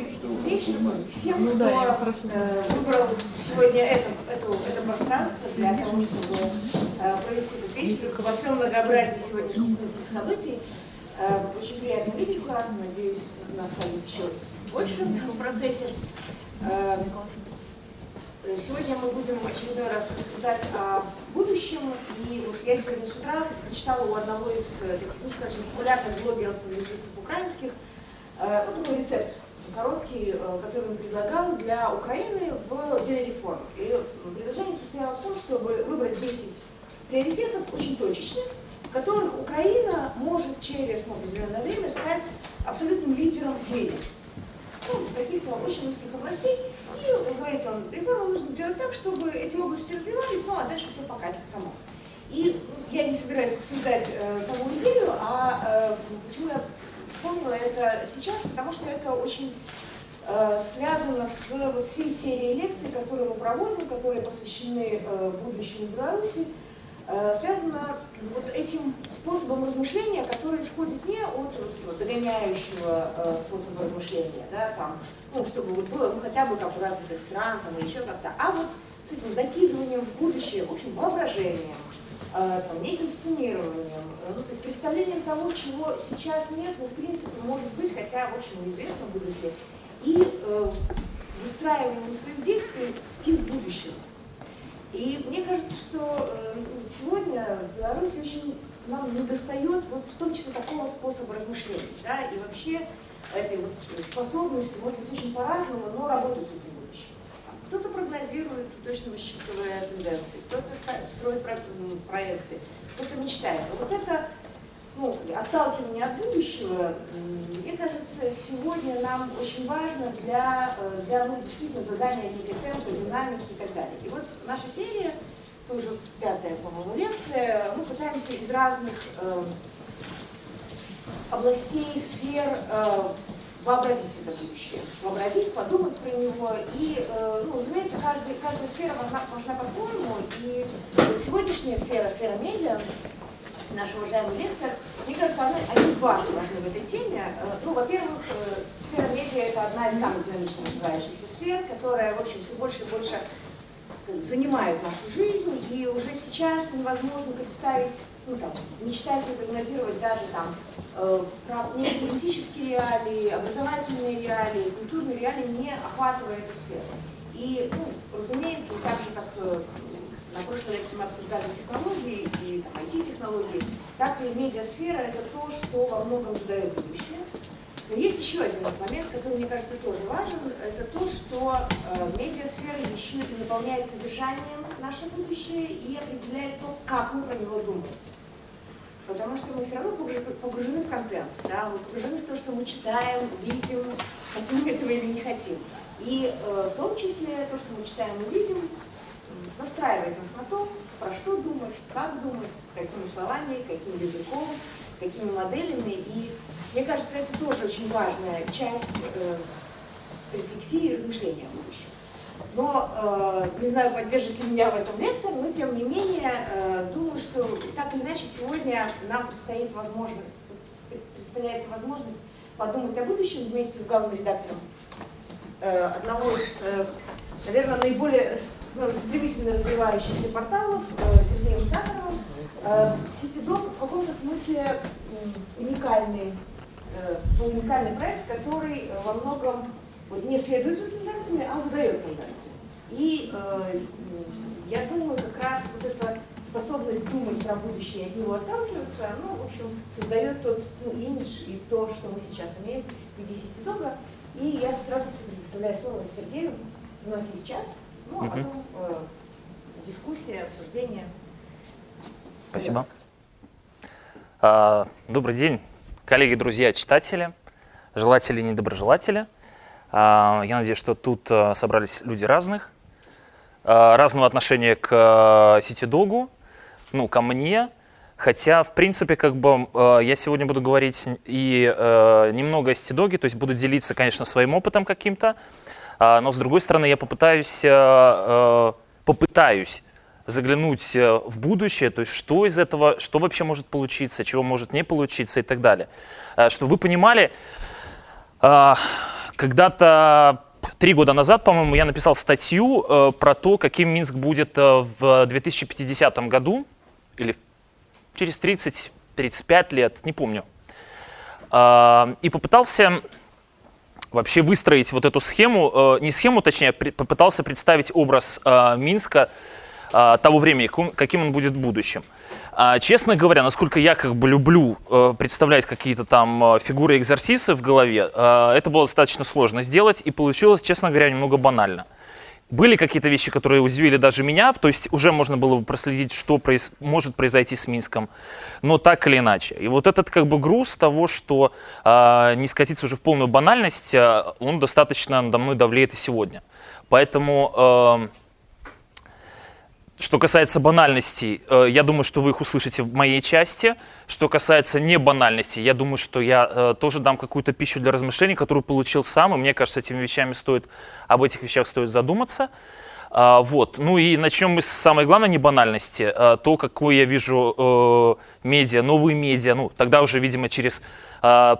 вечер всем, кто выбрал сегодня это пространство для того, чтобы провести этот вечер во всем многообразии сегодняшних минских событий. Очень приятно видеть вас, надеюсь, нас станет еще больше в процессе. Сегодня мы будем в очередной раз рассуждать о будущем. И вот я сегодня с утра прочитала у одного из достаточно популярных блогеров-публицистов украинских такой рецепт короткий, который он предлагал для Украины в деле реформ. И предложение состояло в том, чтобы выбрать 10 приоритетов очень точечных, в которых Украина может через определенное время стать абсолютным лидером в мире. Каких-то очень узких областей. И, говорит он, реформу нужно делать так, чтобы эти области развивались, ну а дальше все покатит само. И я не собираюсь обсуждать саму идею, а почему я вспомнила это сейчас, потому что это очень связано с вот всей серией лекций, которые мы проводим, которые посвящены будущему Беларуси, связано вот этим способом размышления, который исходит не от догоняющего способа размышления, да, там, ну, чтобы вот было хотя бы как у развитых стран там, или еще как-то, а вот с этим закидыванием в будущее, в общем, воображением, там, неким сценированием, ну, то есть представлением того, чего сейчас нет, но в принципе может быть, хотя, в общем, неизвестно будет ли, и выстраиванием своих действий из будущего. И мне кажется, что сегодня в Беларуси очень нам недостает вот в том числе такого способа размышления, да, и вообще этой вот способности, может быть, очень по-разному, но работать с этим будущим. Кто-то прогнозирует, точно высчитывая тенденции, кто-то строит проекты, кто-то мечтает. Но вот это отталкивание от будущего, мне кажется, сегодня нам очень важно для действительно задания неких темпа, динамики и так далее. И вот наша серия, это уже 5-я, по-моему, лекция, мы пытаемся из разных областей, сфер вообразить это будущее, вообразить, подумать про него. И, разумеется, каждая сфера важна по-своему. И сегодняшняя сфера медиа, наш уважаемый лектор, мне кажется, они важны в этой теме. Во-первых, сфера медиа – это одна из самых динамично развивающихся сфер, которая, в общем, все больше и больше занимает нашу жизнь, и уже сейчас невозможно представить, мечтать и прогнозировать даже там политические реалии, образовательные реалии, культурные реалии, не охватывая эту сферу. И, разумеется, так же, как на прошлой лекции мы обсуждали технологии и IT-технологии, так и медиасфера – это то, что во многом задает будущее. Но есть еще один момент, который, мне кажется, тоже важен. Это то, что медиасфера еще и наполняет содержанием наше будущее и определяет то, как мы про него думаем. Потому что мы все равно погружены в контент, да? Мы погружены в то, что мы читаем, видим, хотим мы этого или не хотим. И в том числе то, что мы читаем и видим, настраивает нас на то, про что думать, как думать, какими словами, каким языком, какими моделями. И мне кажется, это тоже очень важная часть рефлексии и размышления о будущем. Но, не знаю, поддержит ли меня в этом лектор, но тем не менее, думаю, что так или иначе сегодня нам представляется возможность подумать о будущем вместе с главным редактором одного из, наверное, наиболее стремительно развивающихся порталов Сергеем Сахаровым. Ситидок в каком-то смысле уникальный проект, который во многом не следует за тенденциями, а задает тенденции. И я думаю, как раз вот эта способность думать про будущее и от него отталкиваться, в общем, создает тот имидж и то, что мы сейчас имеем в виде Ситидога. И я с радостью предоставляю слово Сергею. У нас есть час. А потом дискуссия, обсуждение. Спасибо. Добрый день, коллеги, друзья, читатели, желатели и недоброжелатели. Я надеюсь, что тут собрались люди разного отношения к Ситидогу, ко мне. Хотя, в принципе, я сегодня буду говорить и немного о Ситидоге, то есть буду делиться, конечно, своим опытом каким-то. Но, с другой стороны, я попытаюсь заглянуть в будущее, то есть что из этого, что вообще может получиться, чего может не получиться и так далее. Чтобы вы понимали, когда-то 3 года назад, по-моему, я написал статью про то, каким Минск будет в 2050 году, или через 30-35 лет, не помню. И попытался вообще выстроить вот эту схему, не схему, точнее, попытался представить образ Минска того времени, каким он будет в будущем. Честно говоря, насколько я как бы люблю представлять какие-то там фигуры экзорсисы в голове, это было достаточно сложно сделать, и получилось, честно говоря, немного банально. Были какие-то вещи, которые удивили даже меня, то есть уже можно было бы проследить, что может произойти с Минском, но так или иначе. И вот этот как бы груз того, что не скатиться уже в полную банальность, он достаточно надо мной давлеет и сегодня. Поэтому, что касается банальностей, я думаю, что вы их услышите в моей части. Что касается небанальностей, я думаю, что я тоже дам какую-то пищу для размышлений, которую получил сам, и мне кажется, об этих вещах стоит задуматься. Вот. Ну и начнем мы с самой главной небанальности. То, какой я вижу медиа, новые медиа, ну тогда уже, видимо, через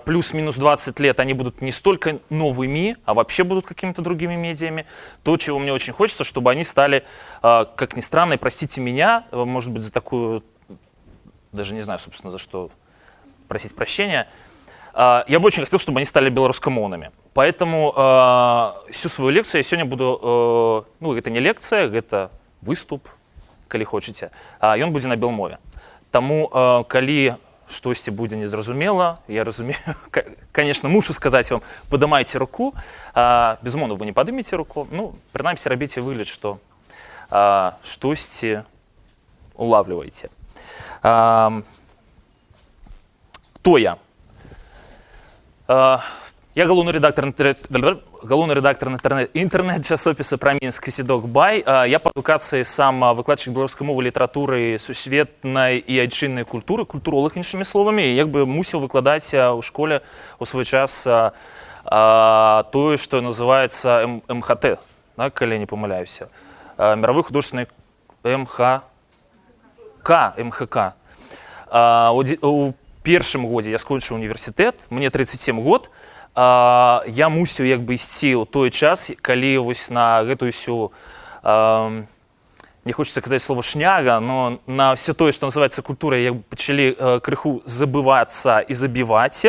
плюс-минус 20 лет они будут не столько новыми, а вообще будут какими-то другими медиами. То, чего мне очень хочется, чтобы они стали, как ни странно, и простите меня, может быть, за такую, даже не знаю, собственно, за что просить прощения, я бы очень хотел, чтобы они стали белорусскомовными. Поэтому всю свою лекцию я сегодня буду, ну, это не лекция, это выступ, коли хочете, и он будет на белмове. Тому, коли штосьці будзе незразумела, я разумею, конечно, мушу сказаць вам, падымайце руку, безумоўна, вы не падымеце руку, ну, прынамсі рабіце выгляд, што штосьці улавліваеце. Кто я? Я галоўны рэдактор інтэрнэт-часопіса пра Мінск Седок Бай. Я па адукацыі сам выкладчык беларускай мовы, літаратуры, сусветнай і айчыннай культуры, культуролог, іншымі словамі, і як бы мусіў выкладаць у школе ў свой час тое, што называецца МХТ, калі не памыляюся, мировой художественный МХК. У першым годзе я скончыў універсітэт, мне 37 год, я мусіў як бы ісці ў той час, калі вось на гэтую всю, не хочется казаць слово шняга, но на все тое, што называецца культурай, як бы пачалі крыху забывацца і забіваць.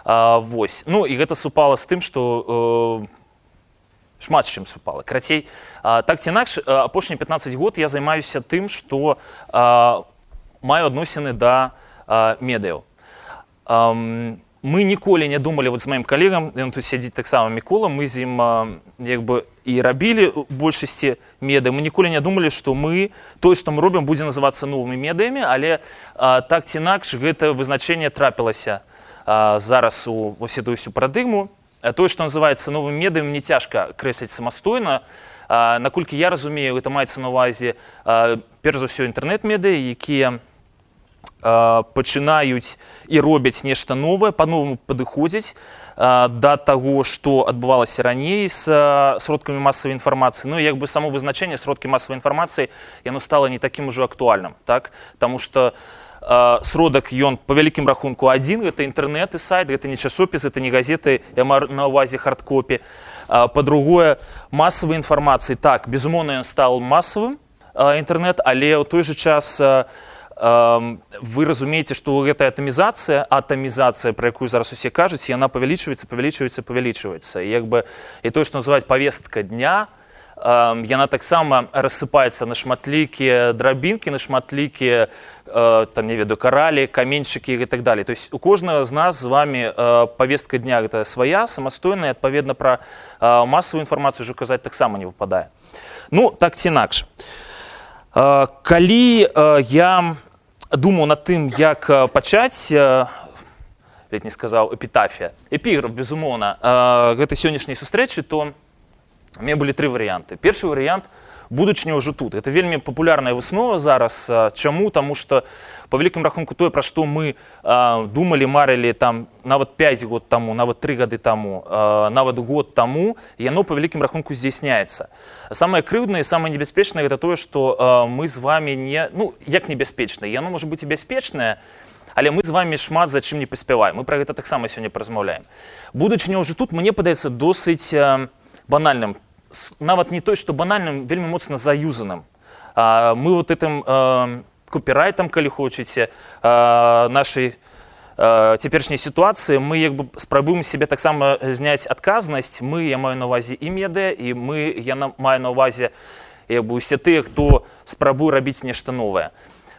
Вось. Ну і гэта супала з тым, што шмат з чым супала. Карацей, так ці інакш, апошнія 15 год я займаюся тым, што маю адносіны да медыяў. Мы ніколі не думалі, вот з маім калегам, ён тут сядзіць таксама Мікола, мы з ім як бы і рабілі ў большасці медыа, мы ніколі не думалі, што тое, што мы робім, будзе называцца новымі медыямі, але так ці інакш гэта вызначэнне трапілася зараз у всю парадыгму. Тое, што называецца новым медыям, мне цяжка крэсліць самастойна. Наколькі я разумею, гэта маецца на ўвазе перш за ўсё інтэрнэт-медыа, якія пачынаюць і робяць нешта новае, па-новаму падыходзяць да таго, што адбывалася раней з сродкамі масавай інфармацыі. Ну, як бы само вызначэнне сродкі масавай інфармацыі, яно стала не такім ужо актуальным, так? Таму што сродак ён па вялікім рахунку адзін, гэта інтэрнэт і сайт, гэта не часопіс, гэта не газеты, я маю на ўвазе хардкопі. Па-другое, масавай інфармацыі, так, безумоўна, ён стаў масавым інтэрнэт, але ў той жа час вы разумееце, што гэтая атамізацыя, пра якую зараз усе кажуць, яна павялічваецца. І тое, што называюць павестка дня, яна таксама рассыпаецца на шматлікія драбінкі, на шматлікія, там, не ведаю, каралі, каменьчыкі і так далее. То есть у кожнага з нас з вами павестка дня гэта свая, самастойная, адпаведна пра масавую інфармацыю ўжо казаць таксама не выпадае. Ну, так ці інакш. Калі я думаў над тым, як пачаць, ледь не сказаў, эпіграф, безумоўна, гэтай сённяшняй сустрэчы, то у меня былі 3 варыянты. Першы варыянт – будучыня ўжо тут. Это вельмі папулярная выснова зараз. Чаму? Таму што, па вялікім рахунку, тое, пра што мы думалі, марылі там нават 5 год таму, нават 3 гады таму, нават год таму, яно па вялікім рахунку здзяйсняецца. Самае крыўднае, самае небяспечнае – гэта тое, што мы з вамі не… Ну, як небяспечнае? Яно можа быць і бяспечнае, але мы з вами шмат за чым не паспяваем. Мы пра гэта таксама сёння паразмаўляем. Будучыня ўжо тут, мне падаецца досыць банальным. Нават не той, што банальным, вельмі моцна заюзаным. Мы вот этим копірайтам, калі хочаце, нашай цяперашняй сітуацыі, мы як бы спрабуем сябе таксама зняць адказнасць. Мы, я маю на ўвазе і медыа, і я маю на ўвазе як бы усе тыя, хто спрабуе рабіць нешта новае.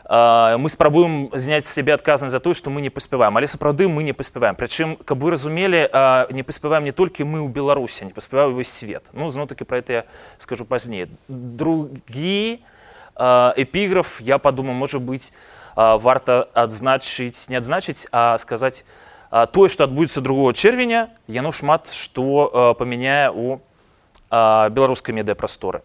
Мы спрабуем зняць з сябе адказнасць за тое, што мы не паспяваем, але сапраўды мы не паспяваем. Прычым, каб вы разумелі, не паспяваем не толькі мы ў Беларусі, не паспявае ўвесь свет. Ну, зноў-такі пра гэта я скажу пазней. Другі эпіграф, я падумаў, можа быць, варта адзначыць, не адзначыць, а сказаць, тое, што адбудзецца 2 чэрвеня, яно шмат што памяняе ў беларускай медыапрасторы.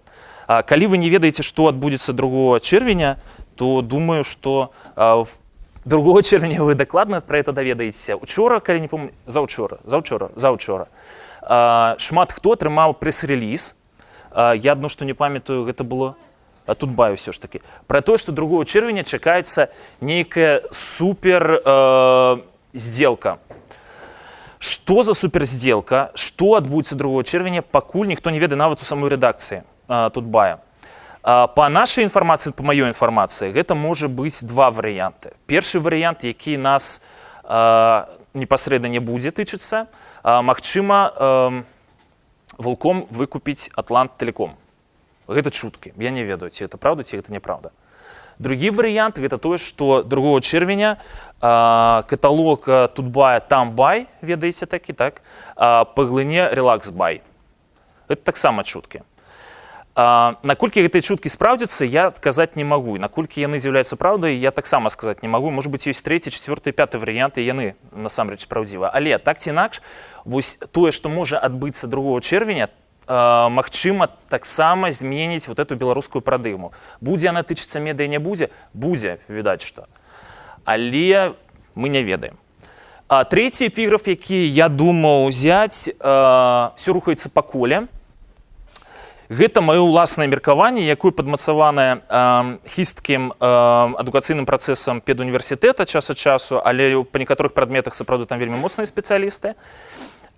Калі вы не ведаеце, што адбудзецца 2 чэрвеня, то думаю, што 2 чэрвеня вы дакладна пра гэта даведаецеся. Учора, калі не помню, заўчора, шмат хто атрымаў прэс-рэліз. Я адно, што не памятаю, гэта было Тутбай ўсё ж такі. Пра тое, што 2 чэрвеня чакаецца нейкая супер сделка. Што за супер сделка, што адбудзецца 2 чэрвеня, пакуль ніхто не ведае нават у самой рэдакцыі Тутбая. Па нашай інфармацыі, па маёй інфармацыі, гэта можа быць 2 варыянты. Першы варыянт, які нас непасрэдна не будзе тычыцца, магчыма, вулком выкупіць Атлант-Тэлеком. Гэта чуткі. Я не ведаю, ці гэта праўда, ці гэта няправда. Другі варыянт гэта тое, што 2 чэрвеня каталог Тутбая Тамбай, ведаеце такі, так, паглыне Релаксбай. Гэта таксама чуткі. Наколькі гэтыя чуткі спраўдзяцца, я казаць не магу. Наколькі яны з'яўляюцца праўдай, я таксама сказаць не магу. Можа быць, ёсць 3, 4, 5 варыянты, яны насамрэч праўдзівыя. Але так ці інакш, вось тое, што можа адбыцца 2 чэрвеня, магчыма таксама зменіць вот эту беларускую парадыгму. Будзе яна тычыцца медыа, не будзе? Будзе, відаць што. Але мы не ведаем. Трэці эпіграф, які я думаў узяць, ўсё рухаецца па коле. Гэта маё ўласнае меркаванне, якое падмацаванае хісткім адукацыйным працэсам педуніверсітэта час ад часу, але па некаторых прадметах сапраўды там вельмі моцныя спецыялісты.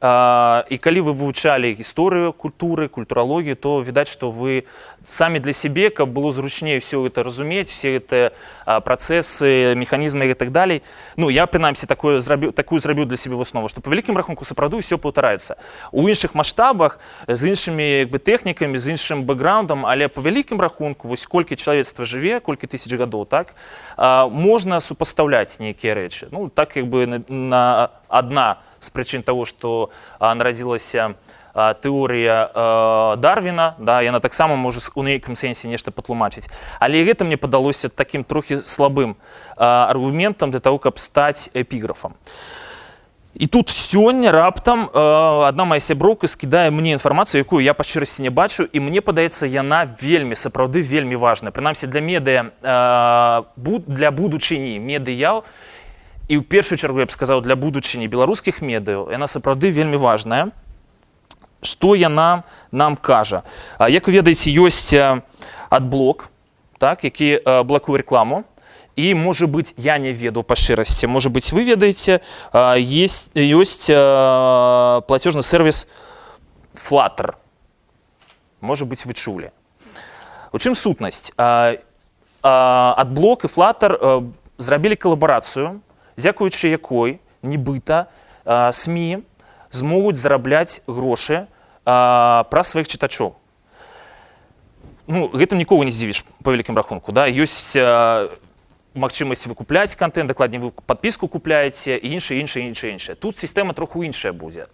І калі вы вывучалі гісторыю культуры, культуралогію, то відаць, што вы самі для сябе, каб было зручней ўсё гэта разумець, усе гэтыя працэсы, механізмы і так далей. Ну, я, прынамсі, такую зрабіў для сябе выснову, што па вялікім рахунку сапраўды ўсё паўтараецца. У іншых маштабах, з іншымі тэхнікамі, з іншым бэкграўндам, але па вялікім рахунку, вось колькі чалавецтва жыве, колькі тысяч гадоў, так, можна супастаўляць нейкія рэчы. Ну, так, як бы адна з прычын таго, што нарадзілася тэорыя Дарвіна, да, яна таксама можа у нейкім сэнсе нешта патлумачыць. Але гэта мне падалося такім трохі слабым аргументам для таго, каб стаць эпіграфам. І тут сёння раптам адна мая сяброўка скідае мне інфармацыю, якую я па шчырасці не бачу, і мне падаецца, яна вельмі, сапраўды вельмі важная. Прынамсі для медыа, для будучыні медыяў, і ў першую чаргу, я б сказаў, для будучыні беларускіх медыяў, яна сапраўды вельмі важная. Што яна нам кажа? Як вы ведаеце, ёсць адблок, так, які блакуе рэкламу, і, можа быць, я не ведаю па шчырасці, можа быць, вы ведаеце, ёсць плацежны сервіс Flutter. Можа быць, вы чулі. У чым сутнасць? Адблок і Flutter зрабілі калабарацыю, дзякуючы якой, нібыта, СМІ змогуць зарабляць грошы праз сваіх чытачоў. Ну, гэтым нікога не здзівіш, па вялікім рахунку. Да? Ёсць магчымасць выкупляць контент, дакладней, вы падпіску купляеце, і іншае. Тут сістэма троху іншая будзе.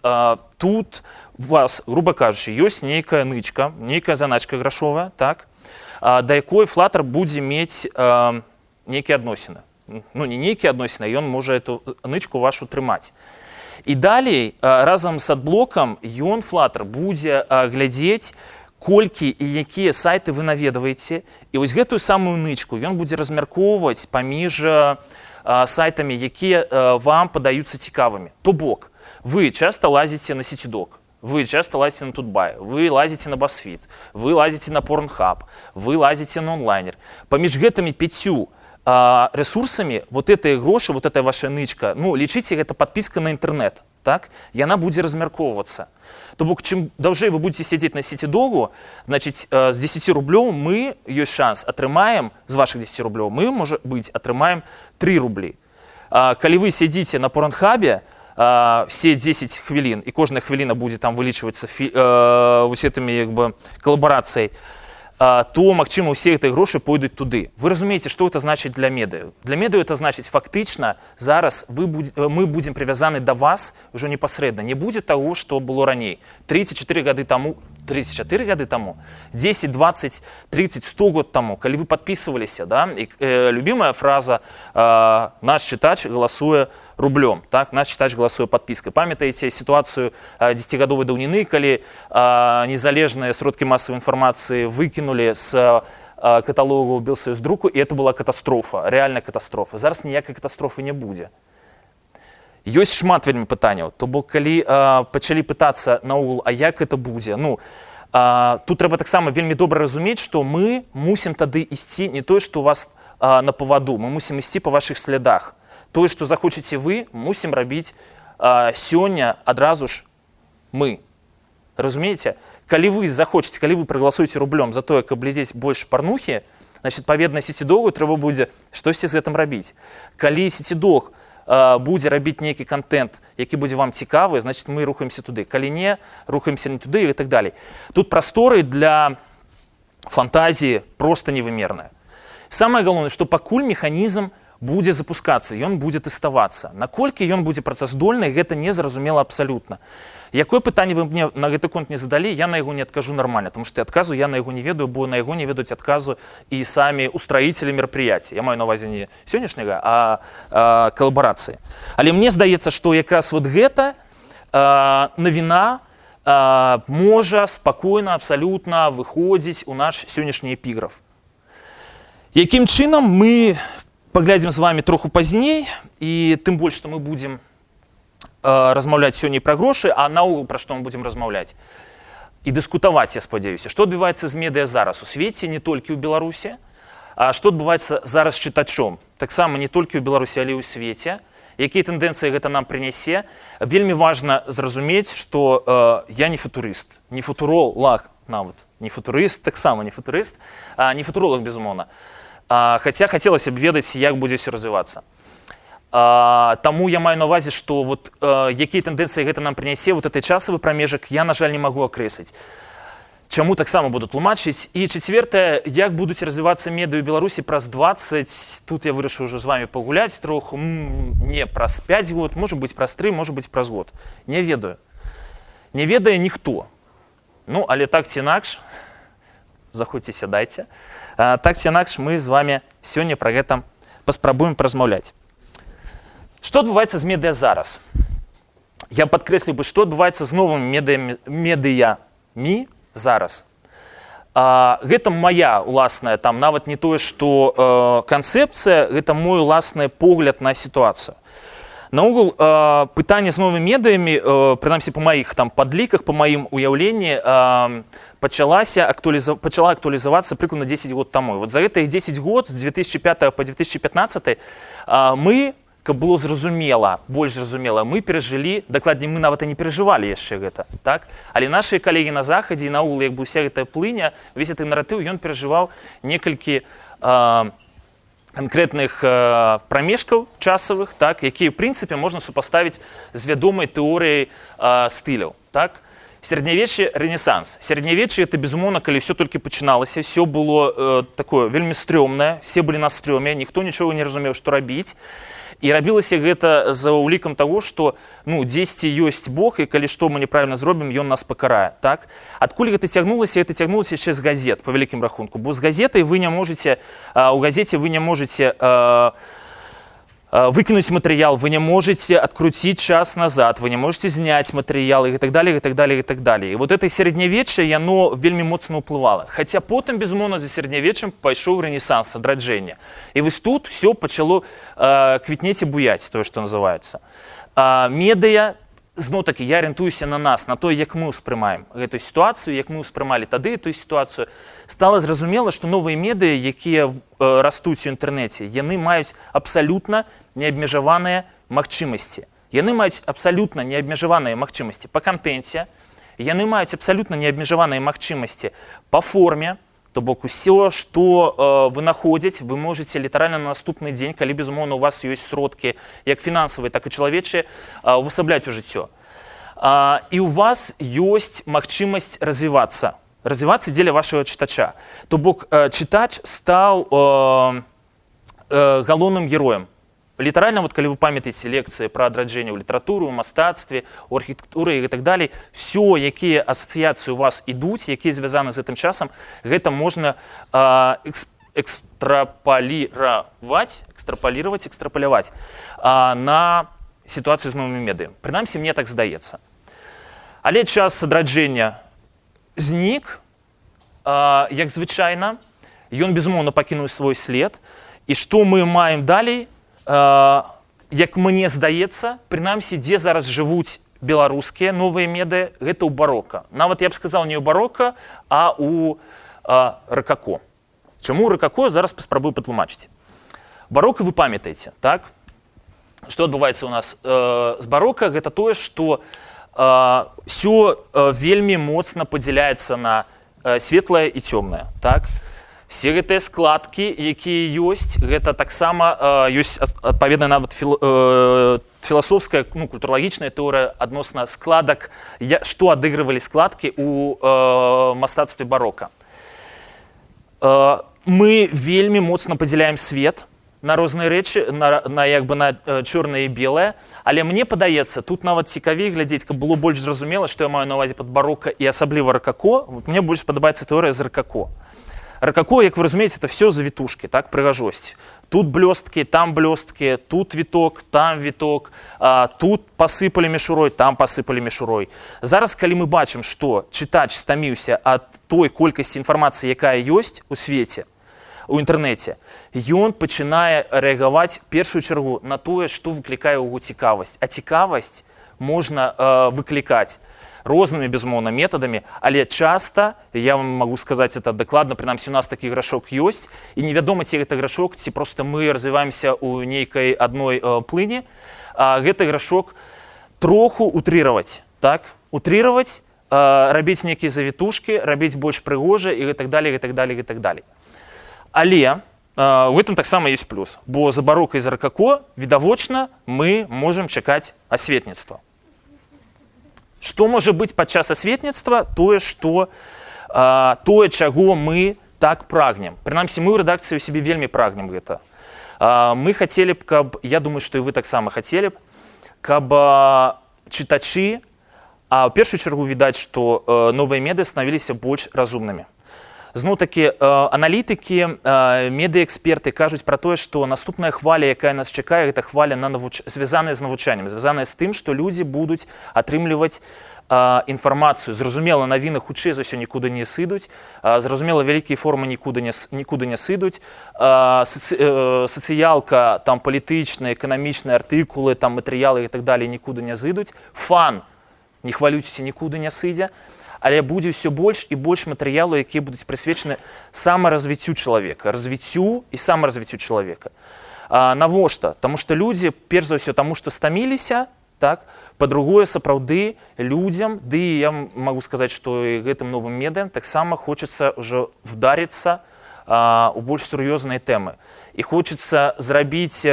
Тут у вас, груба кажучы, ёсць нейкая нычка, нейкая заначка грашовая, так? Да якой Flutter будзе мець нейкія адносіны. Ну, не нейкія адносіны, ён можа эту нычку вашу трымаць. І далей, разам з адблокам, ён, Flutter, будзе глядзець, колькі і якія сайты вы наведваеце. І вось гэтую самую нычку ён будзе размяркоўваць паміж сайтамі, якія вам падаюцца цікавымі. То бок, вы часта лазіце на Сетидок, вы часта лазіце на Тутбай, вы лазіце на BuzzFeed, вы лазіце на Pornhub, вы лазіце на онлайнер. Паміж гэтымі 5 ресурсамі вот гэтыя грошы, вот эта ваша нычка, ну лічыце, гэта подпіска на інтэрнэт, так, яна будзе размяркоўвацца. То бок, чым даўжэй вы будете сядзець на сетидогу, значит, з 10 рублёў мы, ёсць шанс, атрымаем, з вашых 10 рублёў, мы, можа быць, атрымаем 3 рублі. Калі вы сядзіце на Порнхабе, все 10 хвілін, і кожная хвіліна будзе там вылічвацца вось гэтымі, як бы, калабарацыяй, то, магчыма, усе гэтыя грошы пойдуць туды. Вы разумееце, што гэта значыць для медыяў? Для медыяў это значыць, фактычна, зараз мы будзем прывязаны да вас ўжо непасрэдна. Не будзе таго, што было раней. 34 гады таму, 10, 20, 30, 100 год таму, калі вы падпісваліся, да? І любімая фраза «Наш чытач галасуе рублём», так? «Наш чытач галасуе падпіскай». Памятаеце сітуацыю 10-гадовай даўніны, калі незалежныя сродкі масавай інфармацыі выкінули з каталогу Белсоюздруку, і это была катастрофа, рэальная катастрофа. Зараз ніякай катастрофы не будзе. Ёсць шмат вельмі пытанняў. То бок, калі пачалі пытацца наогул, а як это будзе, ну, тут трэба таксама вельмі добра разумець, што мы мусім тады ісці не тое, што у вас на паваду, мы мусім ісці па вашых слядах. Тое, што захочаце вы, мусім рабіць сёння адразу ж мы. Разумееце? Калі вы захочаце, калі вы прагаласуеце рублём за тое, каб глядзець больш парнухі, значит, паведна сетидогу трэба будзе штосьці з гэтым рабіць. Калі сетидог будзе рабіць нейкі контент, які будзе вам цікавы, значит, мы рухаемся туды. Калі не, рухаемся не туды і так далей. Тут прасторы для фантазіі проста невымерная. Самае галоўнае, што пакуль механізм будзе запускацца, ён будзе тэставацца. Наколькі ён будзе працаздольны, гэта незразумела абсалютна. Якое пытанне вы мне на гэты конт не задалі, я на яго не адкажу нармальна, потому што адказу я на яго не ведаю, бо на яго не ведаюць адказу і самі устраіцелі мерапрыяцця. Я маю на увазе не сённяшняга, а калабарацыі. Але мне здаецца, што якраз вот гэта навіна можа спакойна абсалютна выходзіць у наш сённяшні эпіграф. Якім чынам мы паглядзім з вами троху пазней, і тым больш, што мы будзем размаўляць сёння пра грошы, а наогул пра што мы будзем размаўляць і дыскутаваць, я спадзяюся, што адбываецца з медыа зараз у свеце, не толькі ў Беларусі, а што адбываецца зараз з чытачом, таксама не толькі ў Беларусі, але і ў свеце, якія тэндэнцыі гэта нам прынясе. Вельмі важна зразумець, што я не футурыст, не футуролог нават, не футурыст, таксама не футурыст, не футуролог, безумоўна. Хаця хацелася б ведаць, як будзе ўсё развівацца. Таму я маю на увазе, што вот, якія тэндэнцыі гэта нам прынясе, вот этой часавы прамежак я, на жаль, не магу акрэсліць. Чаму таксама буду тлумачыць. І чацвёртае, як будуць развівацца медыа ў Беларусі праз 20, тут я вырашыў ўжо з вами пагуляць троху, не праз 5 год, можа быць праз 3, можа быць праз год. Не ведаю. Не ведае ніхто. Ну, але так ці інакш, заходзьце, сядайце, так ці інакш мы з вами сёння пра гэта паспрабуем паразмаўляць. Што адбываецца з медыа зараз? Я падкрэсліў бы, што адбываецца з новымі медыямі зараз. Гэта моя уласная, там нават не тое, што канцэпцыя, гэта мой уласны погляд на сітуацыю. Наогул, пытанне з новымі медыямі, прынамсі па маіх там падліках, па маім уяўленні, пачала актуалізавацца прыкладна 10 год таму. Вот за гэтыя 10 год, з 2005 па 2015, мы, каб было зразумела, больш зразумела, мы перажылі, дакладней, мы нават і не перажывалі яшчэ гэта, так? Але нашыя калегі на захадзе і наогул, як бы уся гэтая плыня, увесь гэты наратыў, ён перажываў некалькі канкрэтных прамежкаў часавых, так, якія, в прынцыпе, можна супаставіць з вядомай тэорыяй стыляў, так? Сярэднявечче, рэнесанс. Сярэднявечче — это, безумоўна, калі ўсё толькі пачыналася, ўсё было такое вельмі стрёмнае, все былі на стрёме, ніхто нічога не разумеў, што рабіць. І рабілася гэта за ўлікам таго, што, ну, дзесьці ёсць Бог, і калі што мы неправільна зробім, ён нас пакарае, так? Адкуль гэта цягнулася яшчэ з газет, па вялікім рахунку, бо з газетай вы не можаце, у газеце вы не можаце выкінуць матэрыял, вы не можаце адкруціць час назад, вы не можаце зняць матэрыял і так далее, і так далее, і так далее. І вот это сярэднявечча, яно вельмі моцна ўплывала. Хаця потым, безумоўна, за сярэднявеччам пайшоў рэнесанс, адраджэнне. І вось тут все пачало квітнець і буяць, тое, што называецца. Медыа зноў-такі я арыентуюся на нас, на то, як мы ўспрымаем гэтую сітуацыю, як мы ўспрымалі тады эту сітуацыю. Стала зразумела, што новыя медыа, якія растуць у інтэрнэце, яны маюць абсалютна неабмежаваныя магчымасці. Яны маюць абсалютна неабмежаваныя магчымасці па кантэнце, яны маюць абсалютна неабмежаваныя магчымасці па форме, то бок усё, што вынаходзяць, вы можаце літаральна на наступны дзень, калі, безумоўна, у вас ёсць сродкі, як фінансавыя, так і чалавечыя, увасабляць у жыццё. І у вас ёсць магчымасць развівацца дзеля вашага чытача. То бок чытач стаў галоўным героем. Літаральна, вот, калі вы памятаеце лекцыі пра адраджэнне ў літаратуры, у мастацтве, у архітэктуры і так далей, все, якія асацыяцыі у вас ідуць, якія звязаны з гэтым часам, гэта можна экстраполировать на сітуацыю з новымі медыямі. Прынамсі, мне так здаецца. Але час адраджэння знік, як звычайна, ён, безумоўна, пакінуў свой след. І што мы маем далей? Як мне здаецца, прынамсі, дзе зараз жывуць беларускія новыя медыа, гэта ў барока. Нават я б сказаў не ў барока, а ў ракако. Чаму ракако, зараз паспрабую патлумачыць. Барока вы памятаеце, так? Што адбываецца ў нас з барока? Гэта тое, што ўсё вельмі моцна падзяляецца на светлае і цёмнае, так? Все гэтыя складкі, якія ёсць, гэта таксама ёсць адпаведна нават філасофская, культуралагічная тэорыя адносна складак, што адыгрывалі складкі ў мастацтве барока. Мы вельмі моцна падзяляем свет на розныя рэчы, на чорнае і белае, але мне падаецца, тут нават цікавей глядзець, каб было больш зразумела, што я маю на ўвазе пад барока і асабліва ракако. Мне больш падабаецца тэорыя з ракако. Ракако, як вы разумееце, это все завітушкі, так, прыгажосць. Тут блёсткі, там блёсткі, тут віток, там віток, тут пасыпалі мішурой, там пасыпалі мішурой. Зараз, калі мы бачым, што чытач стаміўся ад той колькасці інфармацыі, якая ёсць у свеце, у інтэрнэце, ён пачынае рэагаваць першую чаргу на тое, што выклікае яго цікавасць. А цікавасць можна выклікаць рознымі, безумоўна, метадамі, але часта, я вам магу сказаць это дакладна, прынамсі у нас такі грашок ёсць, і невядома, ці гэта грашок, ці проста мы развіваемся ў нейкай адной плыні, гэты грашок троху утрыраваць, так? Утрыраваць, рабіць нейкія завітушкі, рабіць больш прыгожа і гэтак далей, гэтак далей, гэтак далей. Але у гэтым таксама ёсць плюс, бо за барока і за ракако, відавочна, мы можам чакаць асветніцтва. Што можа быць падчас асветніцтва? Тое, чаго мы так прагнем. Прынамсі, мы ў рэдакцыі ў сябе вельмі прагнем гэта. Мы хацелі б, каб, я думаю, што і вы таксама хацелі б, каб чытачы, а ў першую чаргу відаць, што новыя медыа станавіліся больш разумнымі. Зноў-такі, аналітыкі, медыаэксперты кажуць пра тое, што наступная хваля, якая нас чакае, гэта хваля звязаная з навучаннем, звязаная з тым, што людзі будуць атрымліваць інфармацыю. Зразумела, навіны хутчэй за ўсё нікуды не сыдуць, зразумела, вялікія формы нікуды не сыдуць, сацыялка, там, палітычныя, эканамічныя артыкулы, там, матэрыялы і так далей нікуды не сыдуць. Фан, не хвалюйцеся, нікуды не сыдзе. Але будзе ўсё больш і больш матэрыялу, якія будуць прысвечаны самаразвіццю чалавека, развіццю і самаразвіццю чалавека. Навошта? Таму што людзі, перш за ўсё, таму што стаміліся, так? Па-другое, сапраўды людзям, ды я магу сказаць, што і гэтым новым медыям таксама хочацца ўжо вдарыцца у больш сур'ёзныя тэмы. І хочацца зрабіць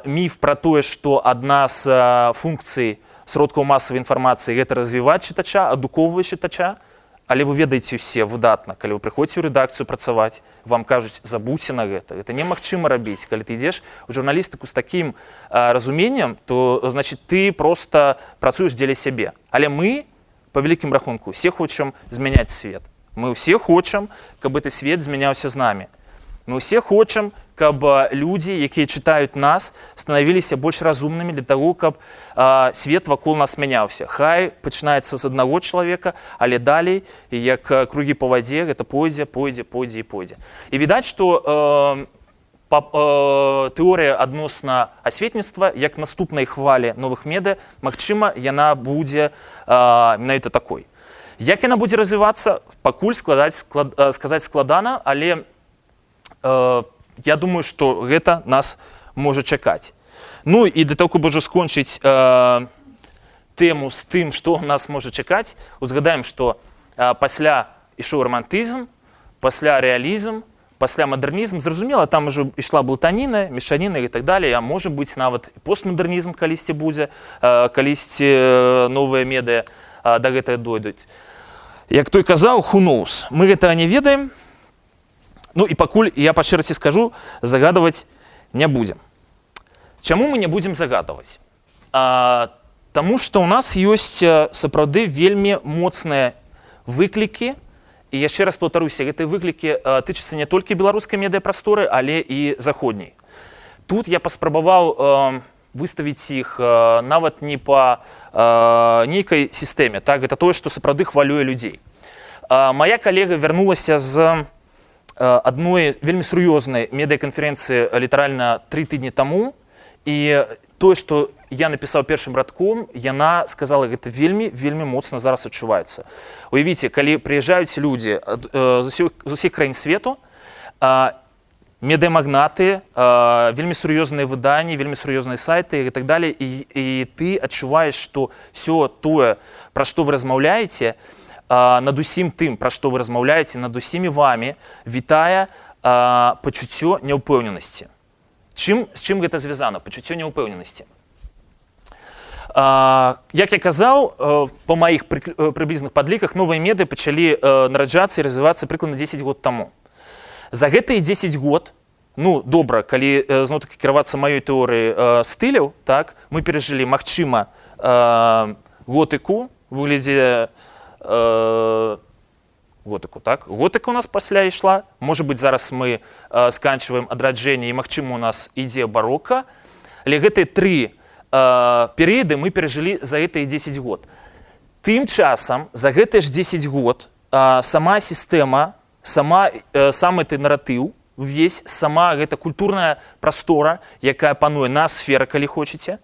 міф пра тое, што адна з функцый сродкаў масавай інфармацыі гэта развіваць чытача, адукоўваць чытача, але вы ведаеце ўсе выдатна, калі вы прыходзіце ў рэдакцыю працаваць, вам кажуць, забудзьце на гэта. Гэта немагчыма рабіць. Калі ты ідзеш у журналістыку з такім разуменнем, то, значит, ты проста працуеш дзеля сябе. Але мы, па вялікім рахунку, усе хочам змяняць свет. Мы ўсе хочам, каб гэты свет змяняўся з намі. Мы ўсе хочам, каб людзі, якія чытаюць нас, станавіліся больш разумнымі для таго, каб свет вакол нас мяняўся. Хай пачынаецца з аднаго чалавека, але далей, як кругі па вадзе, гэта пойдзе. І відаць, што тэорыя адносна асветніцтва, як наступнай хвалі новых медыа, магчыма, яна будзе менавіта такой. Як яна будзе развівацца, пакуль сказаць складана, але я думаю, што гэта нас можа чакаць. Ну і для того, каб ужо скончыць тэму з тым, што нас можа чакаць, узгадаем, што пасля ішоў рамантызм, пасля рэалізм, пасля мадэрнізм, зразумела, там ужо ішла блытаніна, мешаніна і так далее, а можа быць нават постмадэрнізм калісьці будзе, калісьці новыя медыа да гэтага дойдуць. Як той казаў, who knows, мы гэтага не ведаем, ну і пакуль, я па шчырасці скажу, загадваць не будзем. Чаму мы не будзем загадваць? Таму што ў нас ёсць сапраўды вельмі моцныя выклікі. І яшчэ раз паўтаруся, гэтыя выклікі тычацца не толькі беларускай медыапрасторы, але і заходняй. Тут я паспрабаваў выставіць іх нават не па нейкай сістэме. Так, гэта тое, што сапраўды хвалюе людзей. Мая калега вярнулася з адной вельмі сур'ёзнай медыаканферэнцыі літаральна 3 тыдні таму. І тое, што я напісаў першым радком, яна сказала, гэта вельмі моцна зараз адчуваецца. Уявіце, калі прыязджаюць людзі з усіх краін свету, медыамагнаты, вельмі сур'ёзныя выданні, вельмі сур'ёзныя сайты і так далее, і ты адчуваеш, што ўсё тое, пра што вы размаўляеце, над усім тым, пра што вы размаўляеце, над усімі вамі вітае пачуццё няўпэўненасці. З чым гэта звязана? Пачуццё няўпэўненасці. Як я казаў, па маіх прыблізных падліках, новыя медыа пачалі нараджацца і развівацца прыкладна 10 год таму. За гэтыя 10 год, ну, добра, калі зноў-такі кіравацца маёй тэорыяй стыляў, так, мы перажылі, магчыма, готыку, у выглядзе готыку, так? Готыка у нас пасля ішла. Можа быць, зараз мы сканчваем адраджэнне, і, магчыма, у нас ідзе барока. Але гэтыя 3 перыяды мы перажылі за гэтыя 10 год. Тым часам, за гэтыя ж 10 год сама сістэма, самы ты наратыў, увесь, сама гэта культурная прастора, якая пануе ноасфера, калі хочаце,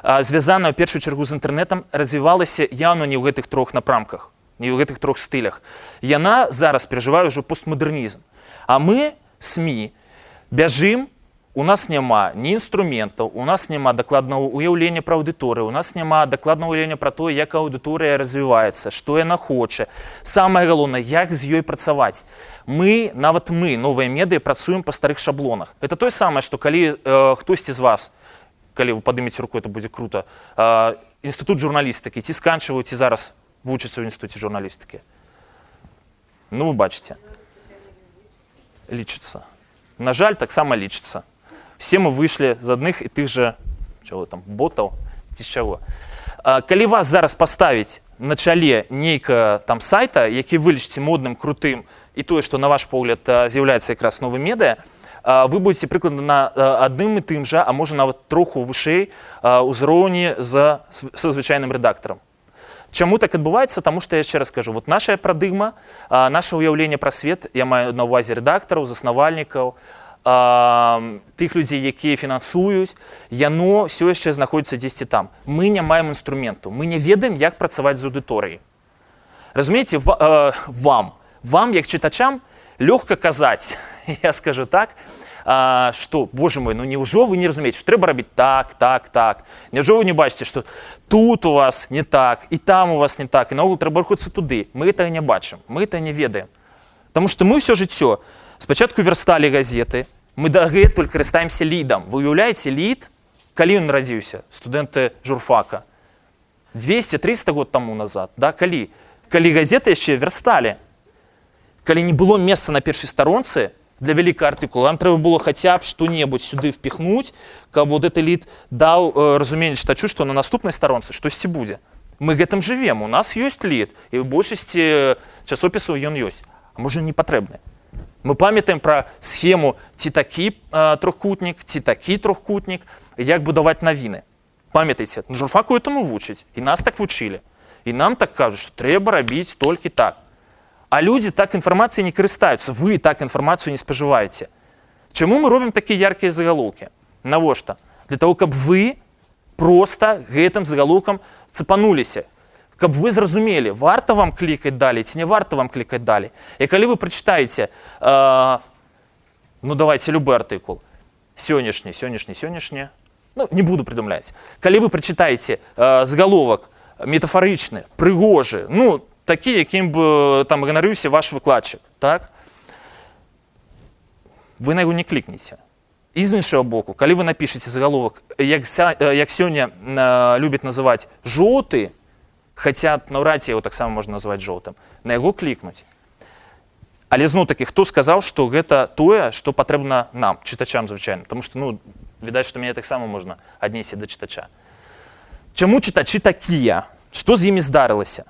звязаная ў першую чаргу з інтэрнэтам, развівалася яўна не ў гэтых 3 напрамках, не ў гэтых 3 стылях. Яна зараз перажывае ўжо постмадэрнізм. А мы, СМІ, бяжым, у нас няма ні інструментаў, у нас няма дакладнага уяўлення пра аўдыторыю, у нас няма дакладнага уяўлення пра тое, як аўдыторыя развіваецца, што яна хоча. Самае галоўнае, як з ёй працаваць. Нават мы, новыя медыа, працуем па старых шаблонах. Это тое самае, што калі хтосьці з вас, калі вы падымеце руку, это будзе круто, інстытут журналістыкі, ці сканчваюць, ці зараз вучыцца ў інстытуце журналістыкі. Ну, вы бачыце. Лічыцца. На жаль, таксама лічыцца. Все мы выйшлі з адных і тых жа ботаў ці чаго. Калі вас зараз паставіць на чале нейка там сайта, які вы лічыце модным, крутым, і тое, што на ваш погляд з'яўляецца якраз новым медыа, вы будзеце прыкладна на адным і тым жа, а можа нават троху вышэй узроўні са звычайным рэдактарам. Чаму так адбываецца? Таму што я яшчэ раз кажу, вот наша парадыгма, наша ўяўленне пра свет, я маю на ўвазе рэдактараў, заснавальнікаў, тых людзей, якія фінансуюць, яно ўсё яшчэ знаходзіцца дзесьці там. Мы не маем інструменту, мы не ведаем, як працаваць з аўдыторыяй. Разумееце, вам, як чытачам, лёгка казаць, я скажу так, што, боже мой, ну няўжо вы не разумееце, што трэба рабіць так. Няўжо вы не бачыце, што тут у вас не так, і там у вас не так, і наогул трэба рухацца туды. Мы гэтага не бачым, мы гэтага не ведаем. Таму што мы ўсё жыццё спачатку версталі газеты, мы дагэтуль карыстаемся лідам. Вы уяўляеце лід, калі ён нарадзіўся, студэнты журфака? 200-300 год таму назад, да? Калі газеты яшчэ версталі, калі не было месца на першай старонцы для вялікага артыкула, вам трэба было хаця б што-небудзь сюды впіхнуць, каб вот гэты лід даў разуменне чытачу, што на наступнай старонцы штосьці будзе. Мы гэтым жывем, у нас ёсць лід, і ў большасці часопісаў ён ёсць, а можа не патрэбны. Мы памятаем пра схему ці такі трохкутнік, ці такі трохкутнік, як будаваць навіны. Памятайце, на журфаку этаму вучаць, і нас так вучылі. І нам так кажуць, што трэба рабіць толькі так. А людзі так інфармацыяй не карыстаюцца, вы так інфармацыю не спажываеце. Чаму мы робім такія яркія загалоўкі? Навошта? Для того, каб вы проста гэтым загалоўкам цапануліся, каб вы зразумелі, варта вам клікаць далей ці не варта вам клікаць далей. І калі вы прачытаеце, ну давайте любы артыкул, сённяшні, ну не буду прыдумляць. Калі вы прачытаеце загаловак метафарычны, прыгожы, ну такі, якім бы там ганарыўся ваш выкладчык, так? Вы на яго не клікнеце. І з іншага боку, калі вы напішаце загаловак, як сёння любяць называць жоўты, хаця наўрад ці яго таксама можна назваць жоўтым, на яго клікнуць. Але зноў-такі, хто сказаў, што гэта тое, што патрэбна нам, чытачам звычайна? Таму што, ну, відаць, што мяне таксама можна аднесці да чытача. Чаму чытачы такія? Што з імі здарылася?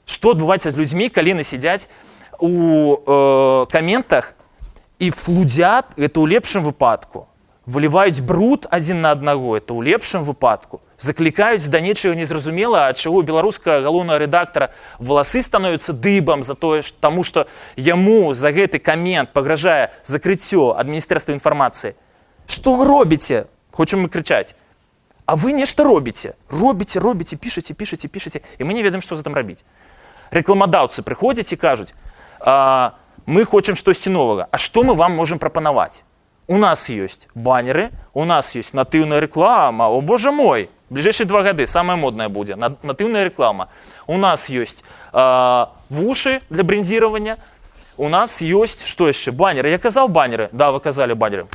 Што адбываецца з людзьмі, калі яны сядзяць у каментах і флудзят, это ў лепшым выпадку, выліваюць бруд адзін на аднаго, это ў лепшым выпадку, заклікаюць да нечага незразумела, ад чаго беларускага галоўнага рэдактара валасы становяцца дыбам за тое, таму што яму за гэты камент пагражае закрыццё ад Міністэрства інфармацыі. Што вы робіце? Хочам мы крычаць. А вы нешта робіце. Робіце, пішаце, і мы не ведаем, што за там рабіць. Рэкламадаўцы прыходзяць і кажуць, мы хочам штосьці новага. А што мы вам можам прапанаваць? У нас ёсць баннеры, у нас ёсць натыўная рэклама. О, боже мой! Бліжэйшыя 2 гады самая модная будзе. Натыўная рэклама. У нас ёсць вушы для брэндзіравання. У нас ёсць, што яшчэ? Баннеры. Я казаў баннеры? Да, вы казалі баннеры.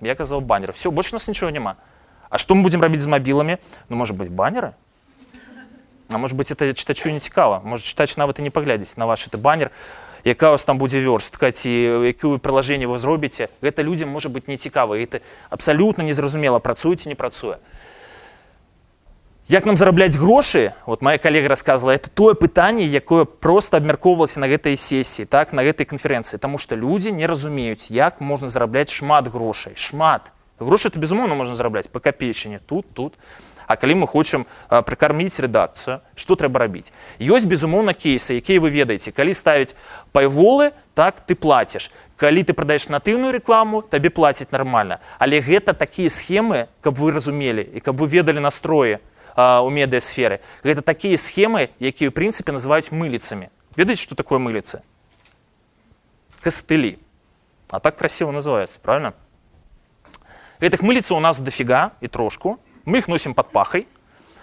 Я казаў баннеры. Все, больше у нас нічога няма. А што мы будзем рабіць з мабіламі? Ну, можа быць, баннеры? А можа быць, это чытачу не цікава. Можа, чытач нават і не паглядзець на ваш баннер, якая у вас там будзе вёрстка, ці якую прылажэнне вы зробіце. Гэта людзям можа быць не цікава. Гэта абсалютна незразумела, працуе ці не працуе. Як нам зарабляць грошы? Вот моя калега расказвала, это тое пытанне, якое проста абмяркоўвалася на гэтай сесіі, так, на гэтай канферэнцыі, таму што людзі не разумеюць, як можна зарабляць шмат грошай. Шмат. Грошы это, безумоўна, можна зарабляць па капейчыне, тут. А калі мы хочам прыкарміць рэдакцыю, што трэба рабіць? Ёсць, безумоўна, кейсы, якія вы ведаеце. Калі ставіць пайволы, так, ты плаціш. Калі ты прадаеш натыўную рэкламу, табе плацяць нармальна. Але гэта такія схемы, каб вы разумелі і каб вы ведалі настроі у медыасферы. Гэта такія схемы, якія, ў прынцыпе, называюць мыліцамі. Ведаеце, што такое мыліцы? Кастылі. А так красиво называюцца, правильно? Гэтых мыліцаў у нас дофіга і трошку. Мы іх носім пад пахай,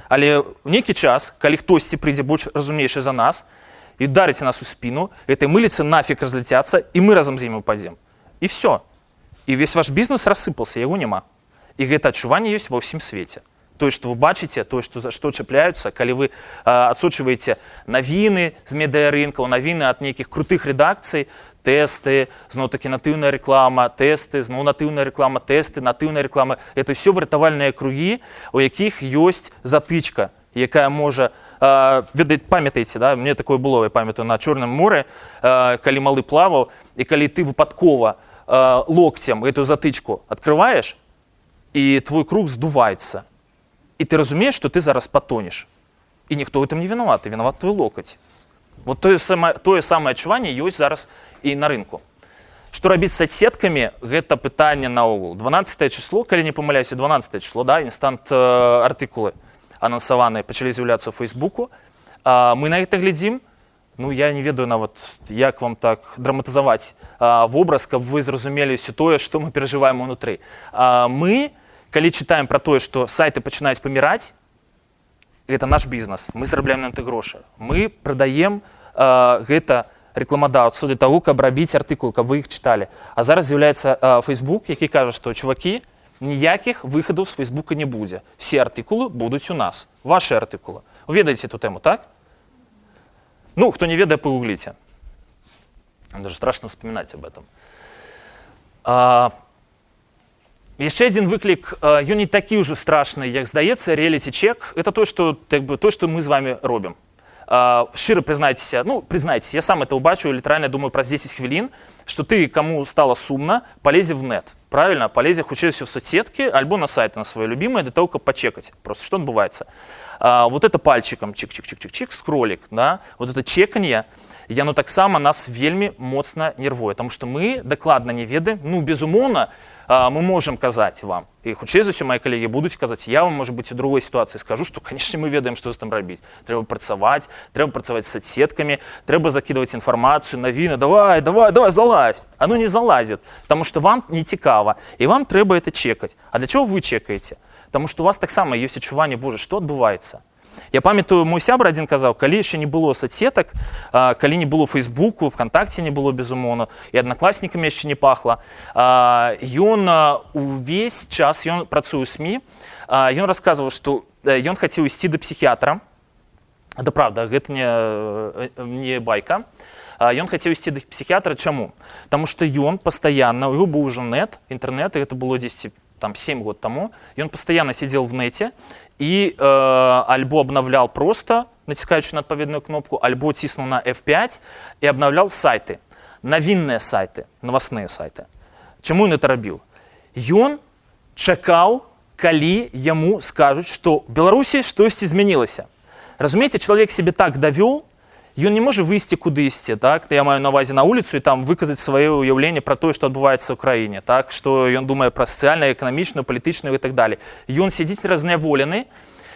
але ў нейкі час, калі хтосьці прыйдзе больш разумейшы за нас і ударыце нас у спіну, гэтай мыліцы нафіг разляцяцца, і мы разам з імі упадзем. І все. І весь ваш бізнес рассыпаўся, яго няма. І гэта адчуванне ёсць ва ўсім свеце. Тое, што вы бачыце, тое, што чапляюцца, калі вы адсочваеце навіны з медыарынкаў, навіны ад нейкіх крутых рэдакцый, тэсты, зноў-такі натыўная рэклама, тэсты, зноў натыўная рэклама, тэсты, натыўная рэклама. Это ўсё выратавальныя кругі, у якіх ёсць затычка, якая можа... Памятаеце, да? Мне такое было, я памятаю, на Чорным моры, калі малы плаваў, і калі ты выпадкова локцем эту затычку адкрываеш, і твой круг здуваецца. І ты разумееш, што ты зараз патонеш. І ніхто ў гэтым не вінаваты, вінават твой локаць. Вот тое самае адчуванне ёсць зараз і на рынку. Што рабіць з соцсеткамі, гэта пытанне наогул. 12 число, калі не памыляюся, 12 число, да, інстант артыкулы анансаваныя пачалі з'яўляцца ў Фейсбуку. Мы на гэта глядзім. Ну, я не ведаю нават, як вам так драматызаваць вобраз, каб вы зразумелі ўсё тое, што мы перажываем унутры. Мы, калі чытаем пра тое, што сайты пачынаюць паміраць, гэта наш бізнес, мы зарабляем на гэта грошы. Мы прадаем гэта рэкламадаўцу для таго, каб рабіць артыкул, каб вы іх чыталі. А зараз з'яўляецца Facebook, які кажа, што, чувакі, ніякіх выхадаў з Фейсбука не будзе. Все артыкулы будуць у нас. Вашы артыкулы. Вы ведаеце эту тэму, так? Ну, хто не ведае, пагугліце. Даже страшно вспоминать об этом. Яшчэ адзін выклік, ён не такі ўжо страшны, як здаецца, реаліці-чек. Это то, што мы з вами робім. Шчыра прызнайцеся, прызнайце, я сам это убачу, літаральна думаю праз 10 хвілін, што ты, каму стала сумна, полезе в нет. правильно, полезе хутчэй в соцсетки альбо на сайты на свои любимые для того, каб пачекать. Просто что отбывается. Вот это пальчиком чик-чик-чик-чик-чик, скролик, да, вот это чеканье, яно таксама нас вельмі моцна нервуе, потому что мы дакладна не ведаем, ну, безумоўна, мы можем казаць вам, і хутчэй за ўсё мои калегі будуць казаць, я вам, может быть, у другой ситуации скажу, что, конечно, мы ведаем, что з там рабіць. Трэба працаваць з соцсетками, трэба закидывать информацию, навіны, давай, залазь. Оно не залазит, потому что вам не цікава, и вам трэба это чекать. А для чего вы чекаете? Потому что у вас таксама ёсць адчуванне, боже, што адбываецца? Я памятаю, мой сябра адзін казаў, калі яшчэ не было соцсетак, калі не было Фейсбуку, ВКонтакте не было, безумоўна, і аднакласнікамі яшчэ не пахла, ён увесь час, ён працуе ў СМІ, ён расказваў, што ён хацеў ісці да псіхіатра. Да правда, гэта не байка. Ён хацеў ісці да псіхіатра. Чаму? Таму што ён пастаянна, у яго быў ужо інтэрнэт, і гэта было 10 там 7 год тому, ён постоянно сидел в нете и альбо обновлял просто, натискаючи на отповедную кнопку, альбо тиснул на F5 и обновлял сайты, новинные сайты, новостные сайты. Чему он это робил? Ён чакаў, калі яму скажут, что в Беларуси что-то изменилось. Разумеете, человек себе так довел, ён не может выйти кудысьці, так? Я маю на увазе на улицу и там выказать свое уявление про то, что отбывается в Украине, так? Что ён думае про социальную, экономичную, политичную и так далее. Ён сидит разняволены,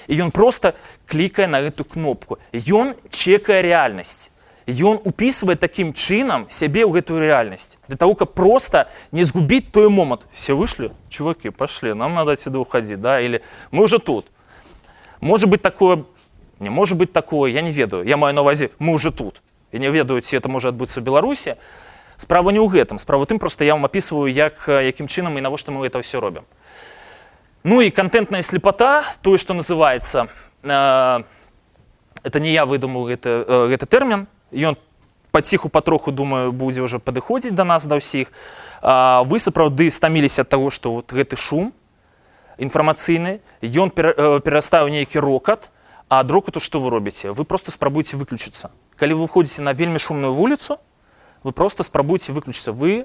и ён просто кликая на эту кнопку. Ён чекая реальность. Ён уписывает таким чином себе в эту реальность. Для того, как просто не сгубить той момент. Все вышли? Чуваки, пошли, нам надо отсюда уходить, да? Или мы уже тут. Может быть такое... Не может быть такое, я не ведаю. Я маю на увазе, мы уже тут. Я не ведаю, ці это можа адбыцца ў Беларусі. Справа не ў гэтым. Справа ў тым, просто я вам описываю, якім чынам і навошта мы это все робім. Ну и контентная слепота, то, что называется, это не я выдумал гэты тэрмін. Ён паціху патроху, думаю, будзе ўжо падыходзіць до нас, да ўсіх. Вы сапраўды стаміліся ад таго, што вот гэты шум інфармацыйны, ён перарастае ў нейкі рокат. А ад рокату што вы робіце? Вы просто спрабуеце выключыцца. Калі вы выходзіце на вельмі шумную вуліцу, вы просто спрабуеце выключыцца. Вы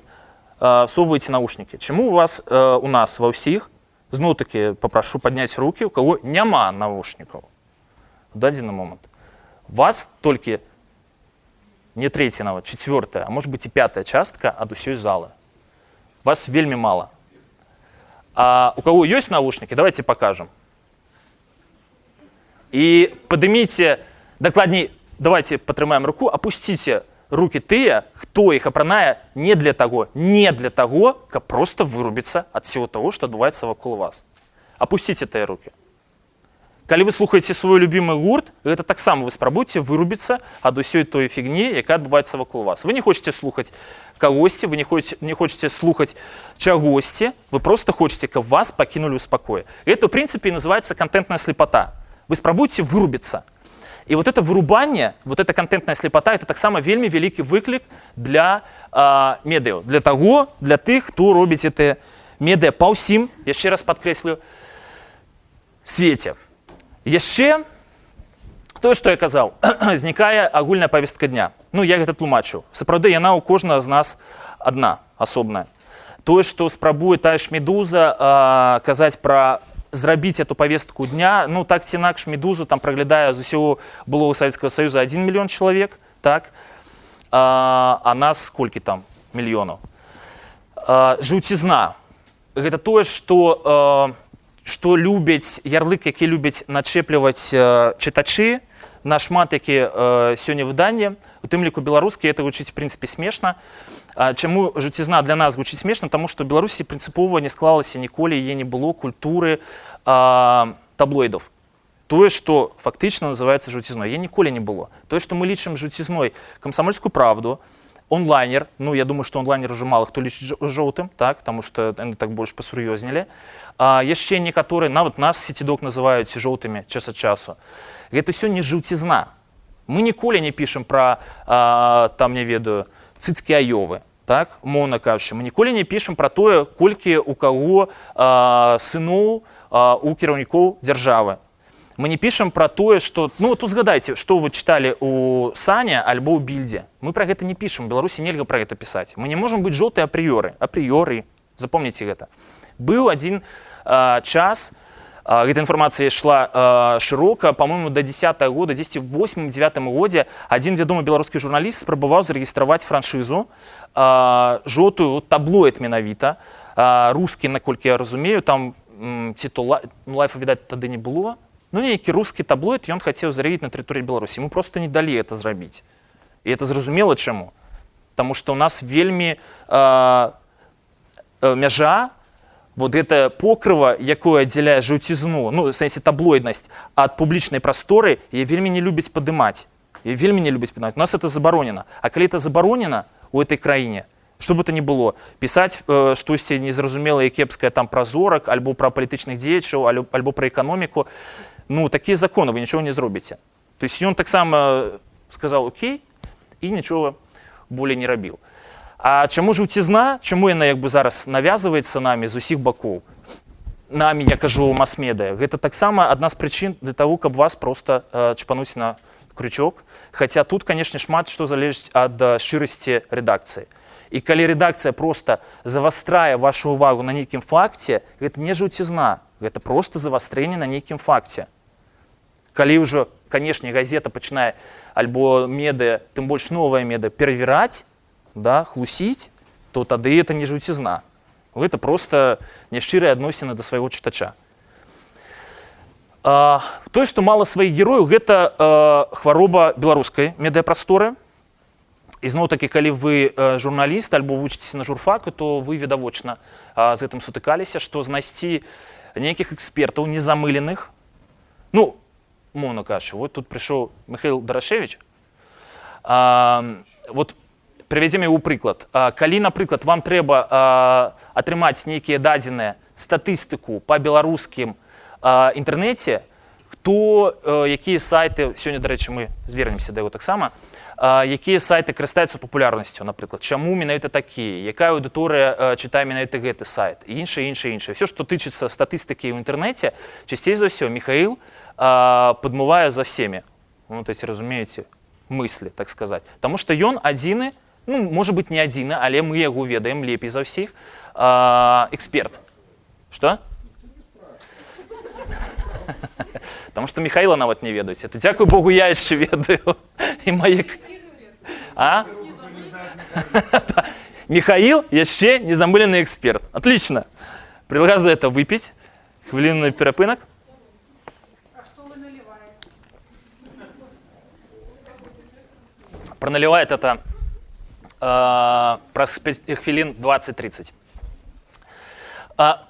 соваеце наушнікі. Чаму у вас, у нас ва ўсіх, зноў-такі папрашу падняць рукі, у каго няма наушнікаў в дадзены момант. Вас толькі не трэця нават, чацвёртая, а может быть і пятая частка ад усёй залы. Вас вельмі мала. А у каго ёсць наушнікі, давайте покажем. И поднимите, докладней, давайте потрымаем руку, опустите руки тыя, хто іх апранае не для того, каб просто вырубиться от всего того, что адбываецца вакол вас. Опустите тыя руки. Калі вы слухаеце свой любимый гурт, гэта таксама вы спрабуйце вырубиться ад усёй той фігні, якая адбываецца вакол вас. Вы не хочете слухаць кагосьці, вы не хочете слухаць чагосьці, вы просто хочете, каб вас пакінулі ў спакоі. Это, в принципе, и называется контентная слепота. Вы спрабуйце вырубиться. И вот это вырубание, вот эта контентная слепота, это таксама вельмі вялікі выклік для медыяў, для тых, хто робіць это медыа па ўсім, яшчэ раз падкрэслю, свеце. Яшчэ тое, што я казаў, знікае агульная павестка дня. Ну, я гэта тлумачу. Сапраўды, яна ў кожнага з нас адна, асобная. Тое, што спрабуе тая ж Медуза казаць пра зрабіць эту повестку дня, ну так ці інакш Медузу там праглядае з усяго былога Савецкага Саюза 1 мільён чалавек, так? А нас колькі там мільёнаў? Жаўцізна. Гэта тое, што любяць ярлык, які любяць начэпліваць чытачы, нашмат які сёння выданне, у тым ліку беларускі, это гучыць, в прынцыпе, смешна. Чаму жаўцізна для нас гучыць смешна? Таму што Беларусі прынцыпова не склалася ніколі, яе не было культуры таблоідаў. Тое, што фактычна называецца жаўцізной, яе ніколі не было. Тое, што мы лічым жаўцізной Камсамольскую правду, онлайнер, ну я думаю, што онлайнер уже мала хто лічыць жоўтым, так, таму што яны так больш пасур'ёзнілі. Яшчэ некаторыя, нават нас сетидок называюць жоўтымі час ад часу. Гэта ўсё не жаўцізна. Мы ніколі не пішам пра, там, не ведаю, цыцкі Аёвы, так, умоўна кажучы. Мы ніколі не пішам пра тое, колькі у каго сыноў у кіраўнікоў дзяржавы. Мы не пішам пра тое, што... Ну, тут згадайце, што вы чыталі у Сане альбо ў Більдзе. Мы пра гэта не пішам, у Беларусі нельга пра гэта пісаць. Мы не можам быць жоўтыя апрыёры. Запомните гэта. Быў адзін час, гэта інфармацыя ішла шырока, па-моему, до 10-го года, 10-8-9 годзе адзін вядомы беларускі журналіст спрабаваў зарэгістраваць франшызу, жотую, таблоід менавіта, рускі, наколькі я разумею, там ці то лайфа, відаць, тады не было. Ну, нейкі рускі таблоід ён хацеў заявіць на тэрыторыі Беларусі. Мы просто не далі это зрабіць. І это зразумела чаму. Таму што ў нас вельмі мяжа, вот гэта покрыва, якое аддзяляе жаўцізну, ну, в сэнсе таблоіднасць, ад публічнай прасторы, яе вельмі не любяць падымаць. Яе вельмі не любяць падымаць. У нас это забаронена. А калі это забаронена у этой краіне, што бы то ни было, пісаць штосьці незразумелае, кепскае там пра зорак, альбо пра палітычных дзеячаў, альбо пра эканоміку, ну, такія законы вы нічого не зробіце. То есть ён таксама сказаў окей і нічого болей не рабіў. А чаму жаўцізна, чаму яна як бы зараз навязваецца намі з усіх бакоў? Намі, я кажу, мас-медыя. Гэта таксама адна з прычын для того, каб вас просто чпануць на крючок. Хаця тут, канешне, шмат што залежыць ад шчырасці рэдакцыі. І калі рэдакцыя просто завастрае вашу увагу на нейкім факце, гэта не жаўцізна, гэта просто завастрэнне на нейкім факце. Калі ўжо, канешне, газета пачынае, альбо медыа, тым больш новая медыа, перавіраць, да, хлусіць, то тады это не жаўцізна. Гэта просто няшчырыя адносіны да свайго чытача. Тое, што мала сваіх герояў, гэта хвароба беларускай медыапрасторы. І зноў-такі, калі вы журналіст альбо вучыцеся на журфаку, то вы відавочна з гэтым сутыкаліся, што знайсці нейкіх экспертаў незамыленых, ну, мовна кажучы, вот тут прыйшоў Михаил Дарашевич, вот прывядзем яго прыклад. Калі, напрыклад, вам трэба атрымаць нейкія дадзеныя статыстыку па беларускім інтэрнэце, хто, якія сайты, сёння, дарэчы, мы звернемся да яго таксама, якія сайты карыстаюцца папулярнасцю, напрыклад, чаму менавіта такія, якая аўдыторыя чытае менавіта гэты сайт, і іншае. Все, што тычыцца статыстыкі ў інтэрнэце, часцей за ўсё Михаил падмывае за всеми. Ну, то есть, разумееце, мысли, так сказать. Таму што ён адзіны, ну, можа быць, не адзіны, але мы яго ведаем лепей за ўсіх, эксперт. Што? Таму што Михаила нават не ведаюць. Это, дзякуй Богу, я яшчэ ведаю. І мае... А? Михаил яшчэ незамылены эксперт. Отлично. Предлагаю за это выпить. Хвилинный перапынак. А что вы наливаете? Проналивает это праз хвилин 20-30.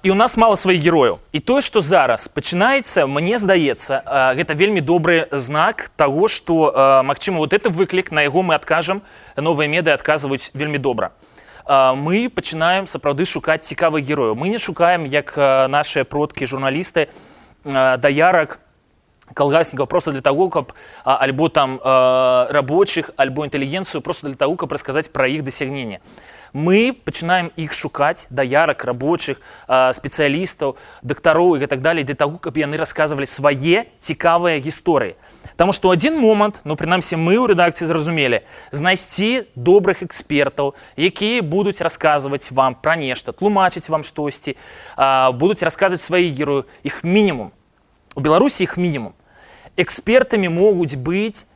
І у нас мала сваіх герояў. І тое, што зараз пачынаецца, мне здаецца, гэта вельмі добры знак таго, што, магчыма, вот это выклік, на яго мы адкажам, новыя медыа адказваюць вельмі добра. Мы пачынаем сапраўды шукаць цікавых герояў. Мы не шукаем, як нашыя продкі, журналісты, даярак, калгаснікаў, просто для таго, каб альбо там рабочых, альбо інтэлігенцыю, просто для таго, каб расказаць пра іх дасягненні. Мы пачынаем іх шукаць, даярак, рабочых, спецыялістаў, дактароў і так далей, для таго, каб яны расказвалі свае цікавыя гісторыі. Таму што ў адзін момант, ну, прынамсі, мы ў рэдакцыі зразумелі, знайсці добрых экспертаў, якія будуць расказваць вам пра нешта, тлумачыць вам штосьці, будуць расказваць сваіх герояў, іх мінімум. У Беларусі іх мінімум. Экспертамі могуць быць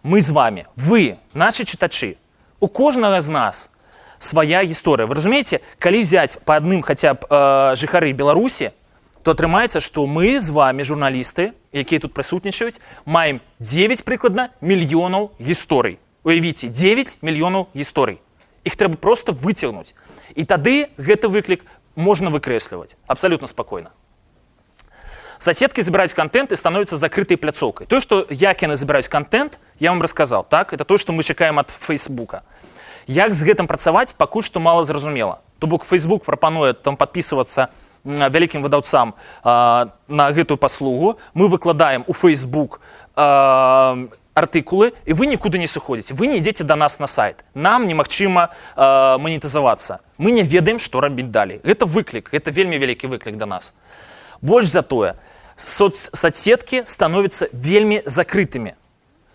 мы з вамі, вы, нашы чытачы. У кожнага з нас свая гісторыя. Вы разумееце, калі взять па адным хаця б жыхары Беларусі, то атрымаецца, што мы з вамі, журналісты, якія тут прысутнічаюць, маем 9 прыкладна мільёнаў гісторый. Уявіце, 9 мільёнаў гісторый. Іх трэба проста выцягнуць. І тады гэты выклік можна выкрэсліваць абсалютна спакойна. Соседки забирают контент и становятся закрытой пляцоўкай. То, что як яны забираюць контент, я вам рассказал. Так? Это то, что мы чакаем от Фейсбука. Як з гэтым працаваць, пакуль што мала зразумела. То бок Фейсбук прапануе там падпісвацца вялікім выдаўцам на гэтую паслугу. Мы выкладаем у Фейсбук артыкулы, і вы нікуды не сыходзіце. Вы не ідзеце да нас на сайт. Нам немагчыма манетызавацца. Мы не ведаем, што рабіць далей. Гэта выклік, гэта вельмі вялікі выклік да нас. Больш за тое, соцсеткі становятся вельмі закрытымі.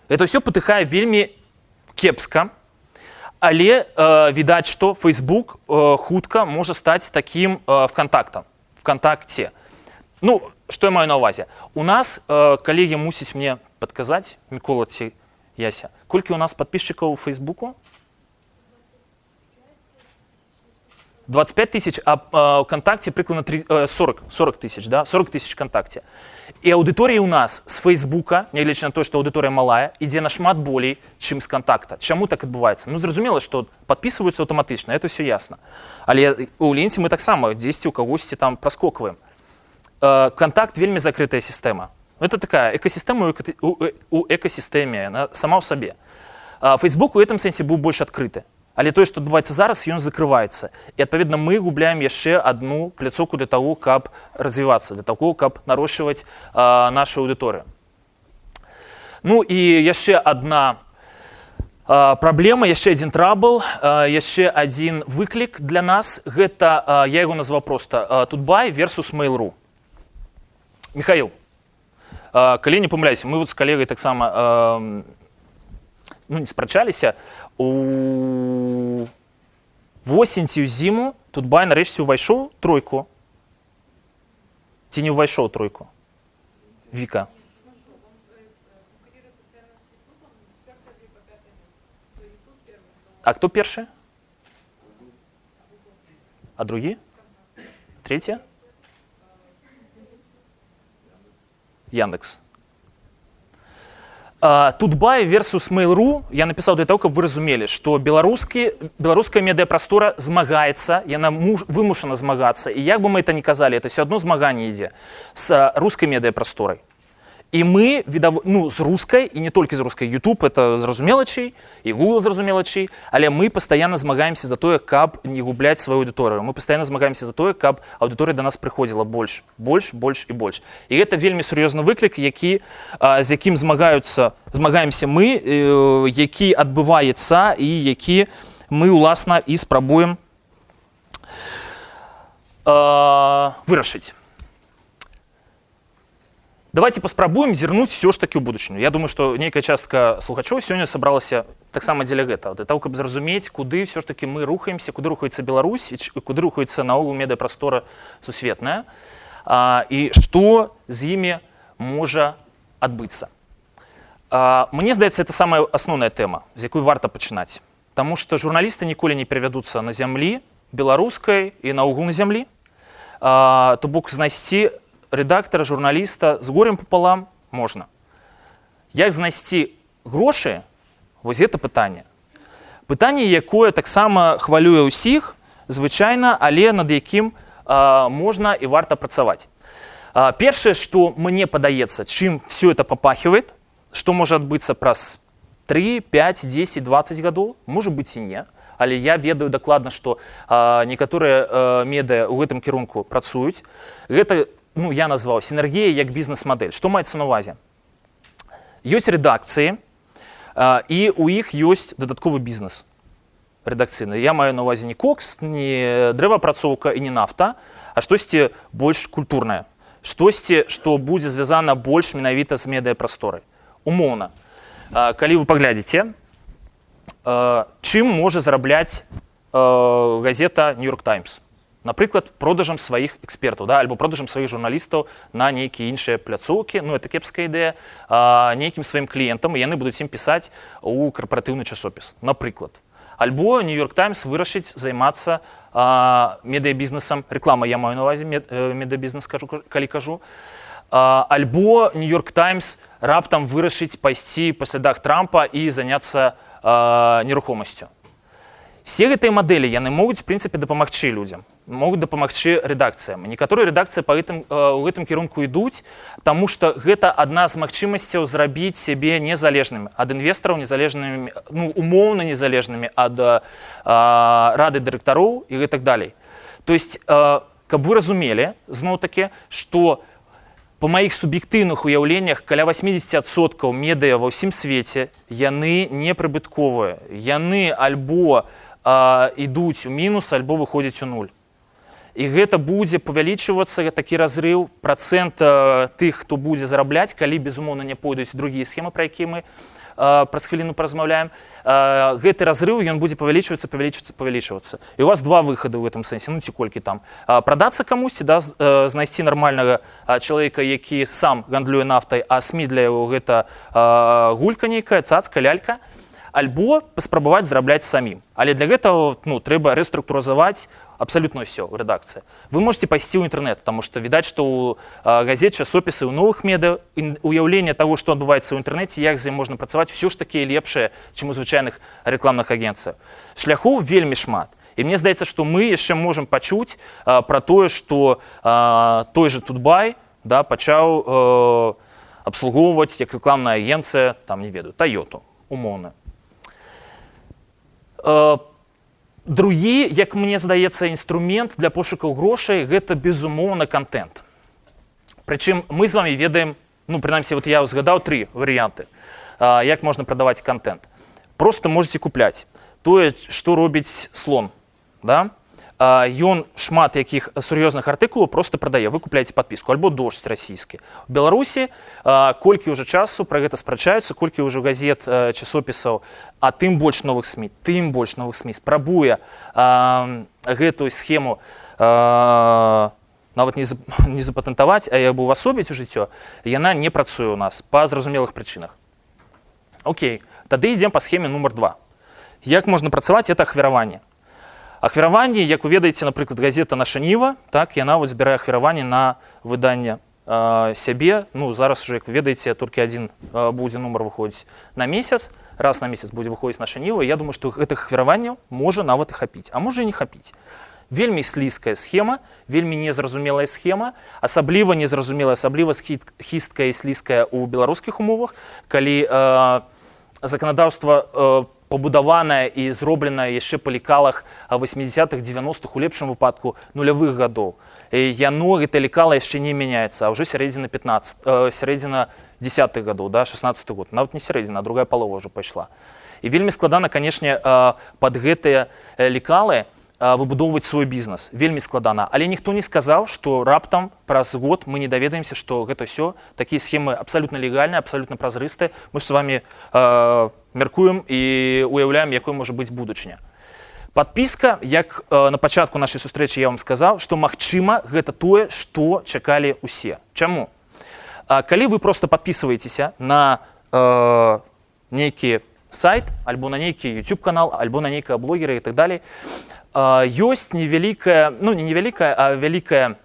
Это все патыхае вельмі кепска. Але відаць, што Facebook хутка можа стаць такім ВКонтакте. Ну, што я маю на ўвазе? У нас калегі мусіць мне падказаць, Мікола ці Яся, колькі у нас подписчикаў у Фейсбуку? 25 тысяч, а ВКонтакте прикладно 40 тысяч, да? 40 тысяч ВКонтакте. І аўдыторыя у нас з Фейсбука, нягледзячы на то, што аўдыторыя малая, ідзе нашмат болей, чым з Контакта. Чаму так адбываецца? Ну, зразумела, што падпісваюцца аўтаматычна, это все ясно. Але у ленце мы таксама дзесьці ў кагосьці там праскокваем. Контакт вельмі закрытая сістэма. Это такая экасістэма у экасістэме, она сама ў сабе. Facebook у гэтым сэнсе быў больш адкрыты. Але тое, што адбываецца зараз, ён закрываецца. І, адпаведна, мы губляем яшчэ адну пляцоўку для таго, каб развівацца, для таго, каб нарошчваць нашу аўдыторыю. Ну і яшчэ адна праблема, яшчэ адзін трабл, яшчэ адзін выклік для нас. Гэта, я яго назваў проста, Тутбай versus Mail.ru. Михаил, калі не памыляюся, мы вот з калегай таксама не спрачаліся, у восень ці ў зіму Тутбай нарэшце ўвайшоў тройку. Ці не ўвайшоў тройку? Віка. А хто першы? А другі? Третє? Яндекс. Тутбай versus Mail.ru я написал для того, каб вы разумелі, што беларуская медыапрастора змагаецца, яна вымушана змагацца. І як бы мы это ни казалі, это все адно змаганне ідзе з рускай медыапрасторай. І мы, з рускай, і не толькі з рускай, YouTube это зразумелачай, і Google зразумелачай, але мы пастаянна змагаемся за тое, каб не губляць сваю аўдыторыю. Мы пастаянна змагаемся за тое, каб аўдыторыя да нас прыходзіла больш і больш. І гэта вельмі сур'ёзны выклік, з якім змагаемся мы, які адбываецца і які мы, уласна, і спрабуем вырашыць. Давайте паспрабуем зірнуць все ж таки ў будучыню. Я думаю, што нейкая частка слухачоў сёння сабралася таксама дзеля гэтага, для того, каб зразумець, куды все ж таки мы рухаемся, куды рухаецца Беларусь і куды рухаецца наогул медыапрастора сусветная, і што з імі можа адбыцца. Мне здаецца, это самая асноўная тэма, з якой варта пачынаць. Таму што журналісты ніколі не перавядуцца на зямлі беларускай і наогул на зямлі. То бок знайсці рэдактара, журналіста з горем пополам можна. Як знайсці грошы? Вось гэта пытанне. Пытанне, якое таксама хвалюе ўсіх, звычайна, але над якім можна і варта працаваць. Першае, што мне падаецца, чым все это папахивает, што можа адбыцца праз 3, 5, 10, 20 гадоў, можа быць і не, але я ведаю дакладна, што некаторыя медыа ў гэтым кірунку працуюць. Гэта я назваў сінергія як бізнес-мадэль. Што маецца на ўвазе? Ёсць рэдакцыі, і ў іх ёсць дадатковы бізнес рэдакцыйны. Я маю на ўвазе не кокс, не дрэваапрацоўка і не нафта, а штосьці больш культурнае. Штосьці, што будзе звязана больш менавіта з медыапрасторай. Умоўна, калі вы паглядзіце, чым можа зарабляць газета New York Times? Напрыклад, продажам сваіх экспертаў, альбо продажам сваіх журналістаў на нейкія іншыя пляцоўкі, это кепская ідэя, нейкім сваім кліентам, і яны будуць ім пісаць у карпаратыўны часопіс, напрыклад. Альбо New York Times вырашыць займацца медыабізнесам, рэклама я маю на ўвазе, медыабізнес, калі кажу, альбо New York Times раптам вырашыць пайсці па слядах Трампа і заняцца нерухомасцю. Все гэтыя мадэлі, яны могуць, в прынцыпе, дапамагчы людзям, могуць дапамагчы рэдакцыям. Некаторыя рэдакцыі у гэтым кірунку ідуць, таму што гэта адна з магчымасцяў зрабіць сябе незалежнымі ад інвестараў, незалежнымі, умоўна незалежнымі ад рады дырэктароў і гэтак далей. То есть, каб вы разумелі, зноў-такі, што па маіх суб'ектыўных уяўленнях каля 80% медыа ва ўсім свеце яны непрыбытковыя. Яны альбо ідуць у мінус, альбо выходзяць у нуль. І гэта будзе павялічвацца, такі разрыў, працэнт тых, хто будзе зарабляць, калі, безумоўна, не пойдуць другія схемы, пра якія мы праз хвіліну паразмаўляем, гэты разрыў ён будзе павялічвацца. І у вас два выхады ў гэтым сэнсе, ну ці колькі там. Прадацца камусьці, да, знайсці нармальнага чалавека, які сам гандлюе нафтай, а СМІ для яго гэта гулька нейкая, цацка, лялька, альбо паспрабаваць зарабляць самім. Але для гэтага трэба рэструктурызаваць абсолютно все в редакции. Вы можете пайсці ў інтэрнэт, потому что відаць, што ў газет, часопісы, ў новых медыа уяўленне того, што адбываецца ў інтэрнэце, як з ім можна працаваць, все ж таки лепшае, чым у звычайных рэкламных агенцыях. Шляхоў вельмі шмат. І мне здаецца, што мы яшчэ можам пачуць пра тое, што той же Тутбай, да, пачаў абслугоўваць як рэкламная агенцыя, там не ведаю, Тойоту, умоўна. Другі, як мне здаецца, інструмент для пошукаў грошай – гэта, безумоўна, контент. Прычым мы з вами ведаем, ну, прынамсі, вот я згадаў 3 варыянты, як можна прадаваць контент. Просто можете купляць тое, што робіць Слон. Да? Ён шмат якіх сур'ёзных артыкулаў просто прадае. Вы купляеце падпіску, альбо Дождь расійскі. У Беларусі колькі ўжо часу пра гэта спрачаюцца, колькі ўжо газет, часопісаў, а тым больш новых СМІ, спрабуе гэтую схему нават не запатэнтаваць, а як бы увасобіць у жыццё, яна не працуе ў нас па зразумелых прычынах. Окей, тады ідзем па схеме нумар 2. Як можна працаваць? Это ахвяраванне. Ахвяраванне, як вы ведаеце, напрыклад, газета «Наша Ніва», так, яна вот збірае ахвяраванне на выданне сябе. Ну, зараз уже, як вы ведаеце, толькі адзін будзе нумар выходзіць на месяц, раз на месяц будзе выходзіць «Наша Ніва». Я думаю, што гэтых ахвяраванняў можа нават і хапіць, а можа і не хапіць. Вельмі слізкая схема, вельмі незразумелая схема, асабліва незразумелая, асабліва хісткая і слізкая ў беларускіх умовах, калі заканадаўства пабудаваная і зробленая яшчэ па лекалах 80-х, 90-х, у лепшым выпадку нулявых гадоў. Яно, гэта лекала яшчэ не мяняецца, а ўжо сярэдзіна 10-х гадоў, да, 16-й год, нават не сярэдзіна, а другая палова ўжо пайшла. І вельмі складана, канешне, пад гэтыя лекалы выбудоўваць свой бізнес. Вельмі складана. Але ніхто не сказаў, што раптам праз год мы не даведаемся, што гэта ўсё, такія схемы абсалютна легальныя, абсалютна празрыстыя. Мы ж з вами мяркуем і уяўляем, якой можа быць будучыня. Падпіска, як на пачатку нашай сустрэчы я вам сказаў, што магчыма гэта тое, што чакалі ўсе. Чаму? Калі вы проста падпісваецеся на нейкі сайт, альбо на нейкі YouTube-канал, альбо на нейкага блогера і так далей, ёсць невялікая, ну не невялікая, а вялікая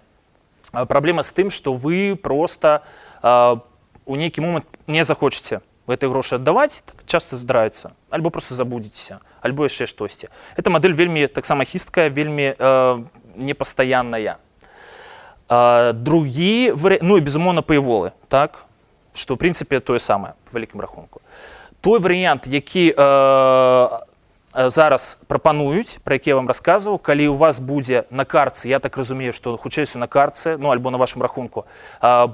праблема з тым, што вы проста у нейкі момант не захочаце гэтыя грошы аддаваць, так часта здараецца, альбо проста забудзецеся, альбо яшчэ штосьці. Эта мадэль вельмі таксама хісткая, вельмі непастаянная. Другі варыянт, ну і безумоўна пэйволы, так, што ў прынцыпе тое самае па вялікім рахунку. Той варыянт, які зараз прапануюць, пра які я вам расказваў, калі у вас будзе на картцы, я так разумею, што хутчэй на картцы, ну альбо на вашым рахунку,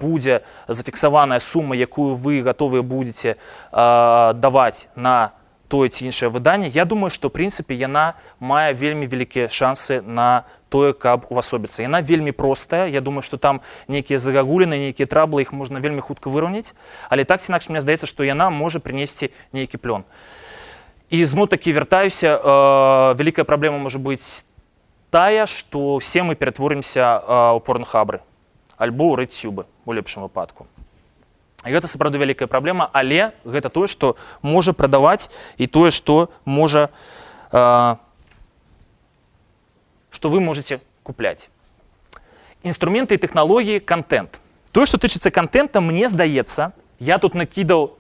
будзе зафіксаваная сума, якую вы гатовыя будзеце даваць на тое ці іншае выданне, я думаю, што ў прынцыпе яна мае вельмі вялікія шансы на тое, каб увасобіцца. Яна вельмі простая, я думаю, што там нейкія загагуліны, нейкія траблы, іх можна вельмі хутка выраўняць, але так ці інакш мне здаецца, што яна можа прынесці нейкі плён. І зноў-такі вяртаюся, вялікая праблема можа быць тая, што ўсе мы ператворымся ў порнхабры альбо ў рэдтюбы у лепшым выпадку. І гэта сапраўды вялікая праблема, але гэта тое, што можа прадаваць і тое, што можа, што вы можаце купляць. Інструменты і тэхналогіі, контент. Тое, што тычыцца контента, мне здаецца, я тут накідаў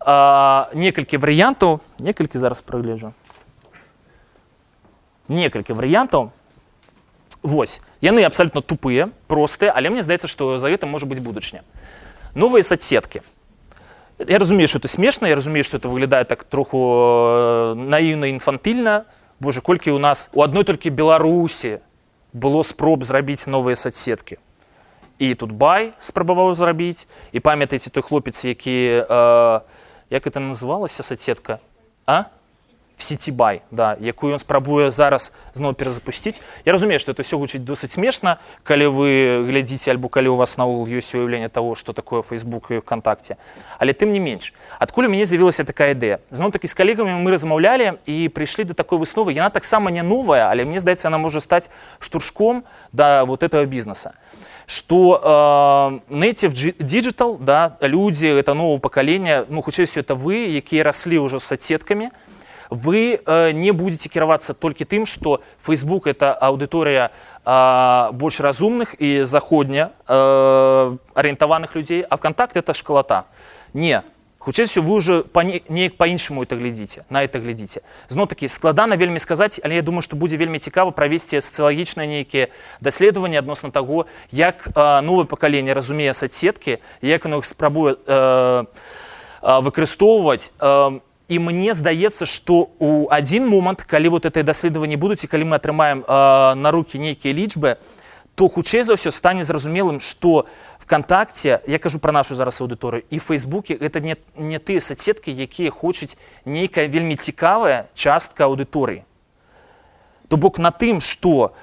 некалькі варыянтаў, некалькі зараз прагляджу. Некалькі варыянтаў. Вось, яны абсалютна тупыя, простыя, але мне здаецца, што за гэтым можа быць будучыня. Новыя соцсеткі. Я разумею, што это смешна, я разумею, што это выглядае так троху наіўна, інфантыльна. Боже, колькі у нас у адной толькі Беларусі было спроб зрабіць новыя соцсеткі. І Тутбай спрабаваў зрабіць, і памятаеце той хлопец, які, як это называлася соцсетка? А? в Сітібай, да, якую ён спрабуе зараз зноў перазапусціць. Я разумею, што это ўсё гучыць досыць смешна, калі вы глядзіце альбо калі у вас наогул ёсць уяўленне таго, што такое Facebook і ВКонтакте. Але тым не менш, адкуль у мяне з'явілася такая ідэя? Зноў-такі з калегамі мы размаўлялі і прыйшлі да такой высновы. Яна таксама не новая, але мне здаецца, яна можа стаць штуршком да вот этого бізнеса. Что native digital, да, люди, это нового поколения, ну, хутчэй всё, это вы, якія раслі ўжо з соцсеткамі, вы не будете кіравацца толькі тым, што Facebook — это аўдыторыя больш разумных і заходня арыентаваных людзей, а ВКонтакт — это шкалата. Не. Хутчэй всё, вы ўжо неяк па-іншаму на это глядзіце. Зноў-такі, складана вельмі сказаць, але я думаю, што будзе вельмі цікава правесці сацыялагічныя нейкія даследаванні адносна таго, як новае пакаленне разумее соцсеткі, як яно іх спрабуе выкарыстоўваць. І мне здаецца, што ў адзін момант, калі вот гэтыя даследаванні будуць і калі мы атрымаем на рукі нейкія лічбы, то хутчэй за ўсё стане зразумелым, што ВКонтакте, я кажу пра нашу зараз аўдыторыю, і Фейсбуке гэта не тыя соцсеткі, якія хочуць нейкая вельмі цікавая частка аўдыторыі. То бок на тым, што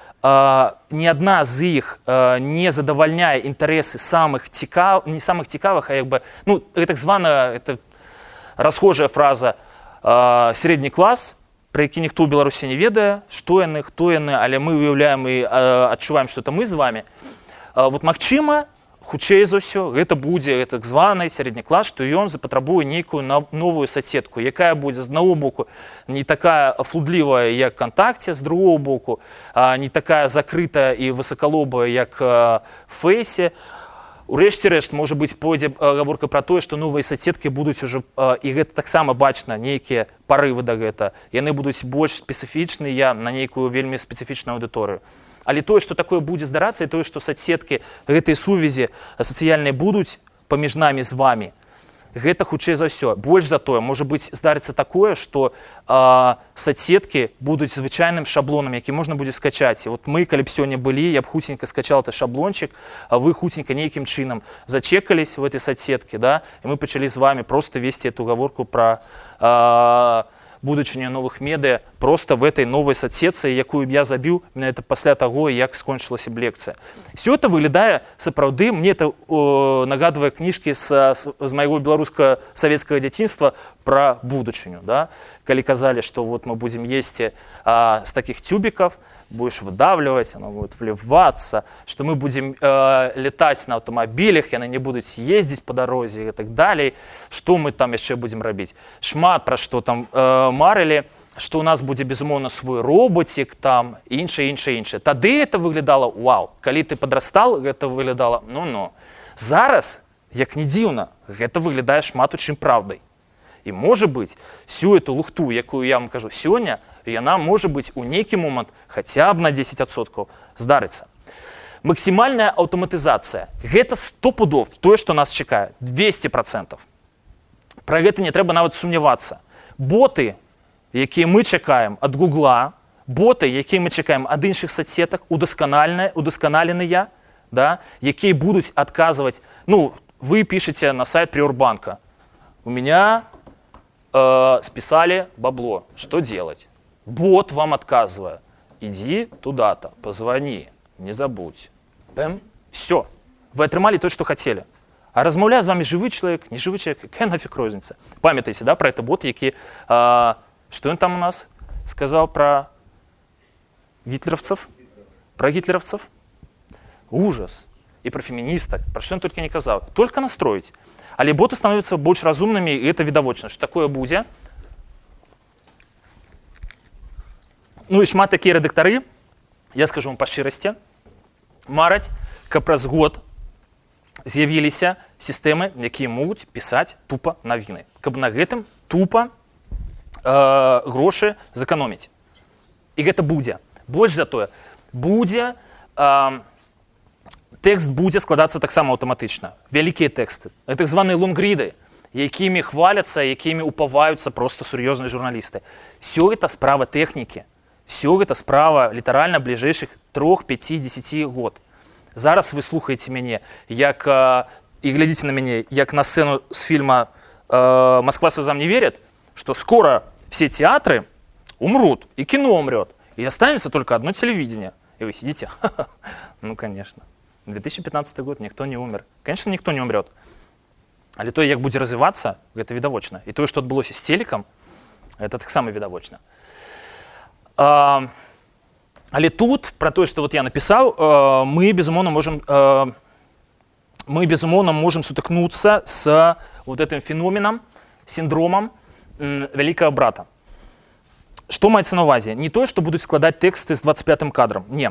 ні адна з іх не задавальняе інтарэсы не самых цікавых, а як бы, ну, так звана, это расхожая фраза «сярэдні клас», про які ніхто ў Беларусі не ведае, што яны, хто яны, але мы уяўляем і адчуваем, што это мы з вами. Вот магчыма, хутчэй за ўсё, гэта будзе так званы сярэдні клас, што ён запатрабуе нейкую новую соцсетку, якая будзе з аднаго боку не такая флудлівая, як ВКонтакте, з другого боку не такая закрытая і высакалобая, як Фейсе. Урэшце рэшт, можа быць, пойдзе гаворка пра тое, што новыя соцсеткі будуць ужо, і гэта таксама бачна, нейкія парывы да гэта. Яны будуць больш спецыфічныя на нейкую вельмі спецыфічную аўдыторыю. Але тое, што такое будзе здарацца, і тое, што соцсеткі, гэтыя сувязі сацыяльныя будуць паміж намі з вамі, гэта хутчэй за ўсё. Больш за тое, можа быць, здарыцца такое, што соцсеткі будуць звычайным шаблонам, які можна будзе скачаць. І вот мы, калі б сёння былі, я б хутенька скачал этот шаблончик, а вы хутенька нейкім чынам зачекались в этой соцсетке, да, и мы пачалі з вами просто вести эту гаворку про будучыню новых медыа просто в этой новой соцсетцы, якую я забіў менавіта пасля таго, як скончылася б лекцыя. Все это выглядае сапраўды, мне это нагадвае кніжкі з майго беларуска-савецкага дзяцінства пра будучыню, да? Калі казалі, што вот мы будзем есці з такіх тюбікаў, будешь выдавливать, оно будет вливаться, что мы будем летать на автомобилях, яны не будут ездить по дороге и так далее. Что мы там еще будем робить? Шмат про что там марили, что у нас будет, безумовно, свой роботик там, інше. Тады это выглядало вау. Калі ты подрастал, это выглядало ну-ну. Зараз, як не дзіўна, гэта выглядае шмат чым правдай. І, можа быць, всю эту лухту, якую я вам кажу сёння, яна можа быць у нейкі момант хаця б на 10% здарыцца. Максімальная аўтаматызацыя. Гэта 100 пудоў, тое, што нас чакае, 200%. Пра гэта не трэба нават сумнявацца. Боты, якія мы чакаем ад Гугла, боты, якія мы чакаем ад іншых соцсетак, удасканаленыя, да, якія будуць адказваць, ну, вы пішаце на сайт Приорбанка. У меня списали бабло. Что делать? Бот вам отказывает. Иди туда-то, позвони, не забудь. Бэм, все. Вы атрымалі то, что хотели. А размаўляе з вами живы человек, не живы человек, какая нафиг розница? Памятаете, да, про это бот, які... что он там у нас сказал про гитлеровцев? Про гитлеровцев? Ужас. И про феминисток. Про что он только не казал. Только настроить. Але боты становятся больш разумнымі, і это відавочна, што такое будзе. Ну і шмат такія рэдактары, я скажу вам па шчырасці, мараць, каб праз год з'явіліся сістэмы, якія могуць пісаць тупа навіны. Каб на гэтым тупа грошы зэканоміць. І гэта будзе. Больш за тое, будзе... Тэкст будзе складацца таксама аўтаматычна. Вялікія тэксты. Так званыя лонгриды, якімі хваляцца, якімі упаваюцца проста сур'ёзныя журналісты. Всё гэта справа тэхнікі. Всё гэта справа літаральна бліжэйшых 3, 5, 10 год. Зараз вы слухаеце мяне, як і глядзіце на мяне, як на сцэну з фільма «Москва слезам не верит», што скора все театры умрут, и кино умрет, и останется только одно телевидение. И вы сидите, ну, конечно. 2015 год, ніхто не умер. Конечно, ніхто не умрет. Але то, як будзе развівацца, гэта відавочна. І тое, што адбылося з телекам, гэта таксама відавочна. Але тут, пра тое, што вот я напісаў, мы, безумоўна, можам сутыкнуцца з вот этим феноменам, синдромом вялікага брата. Што маецца на ўвазе? Не тое, што будуць складаць тэксты з 25-м кадрам. Не.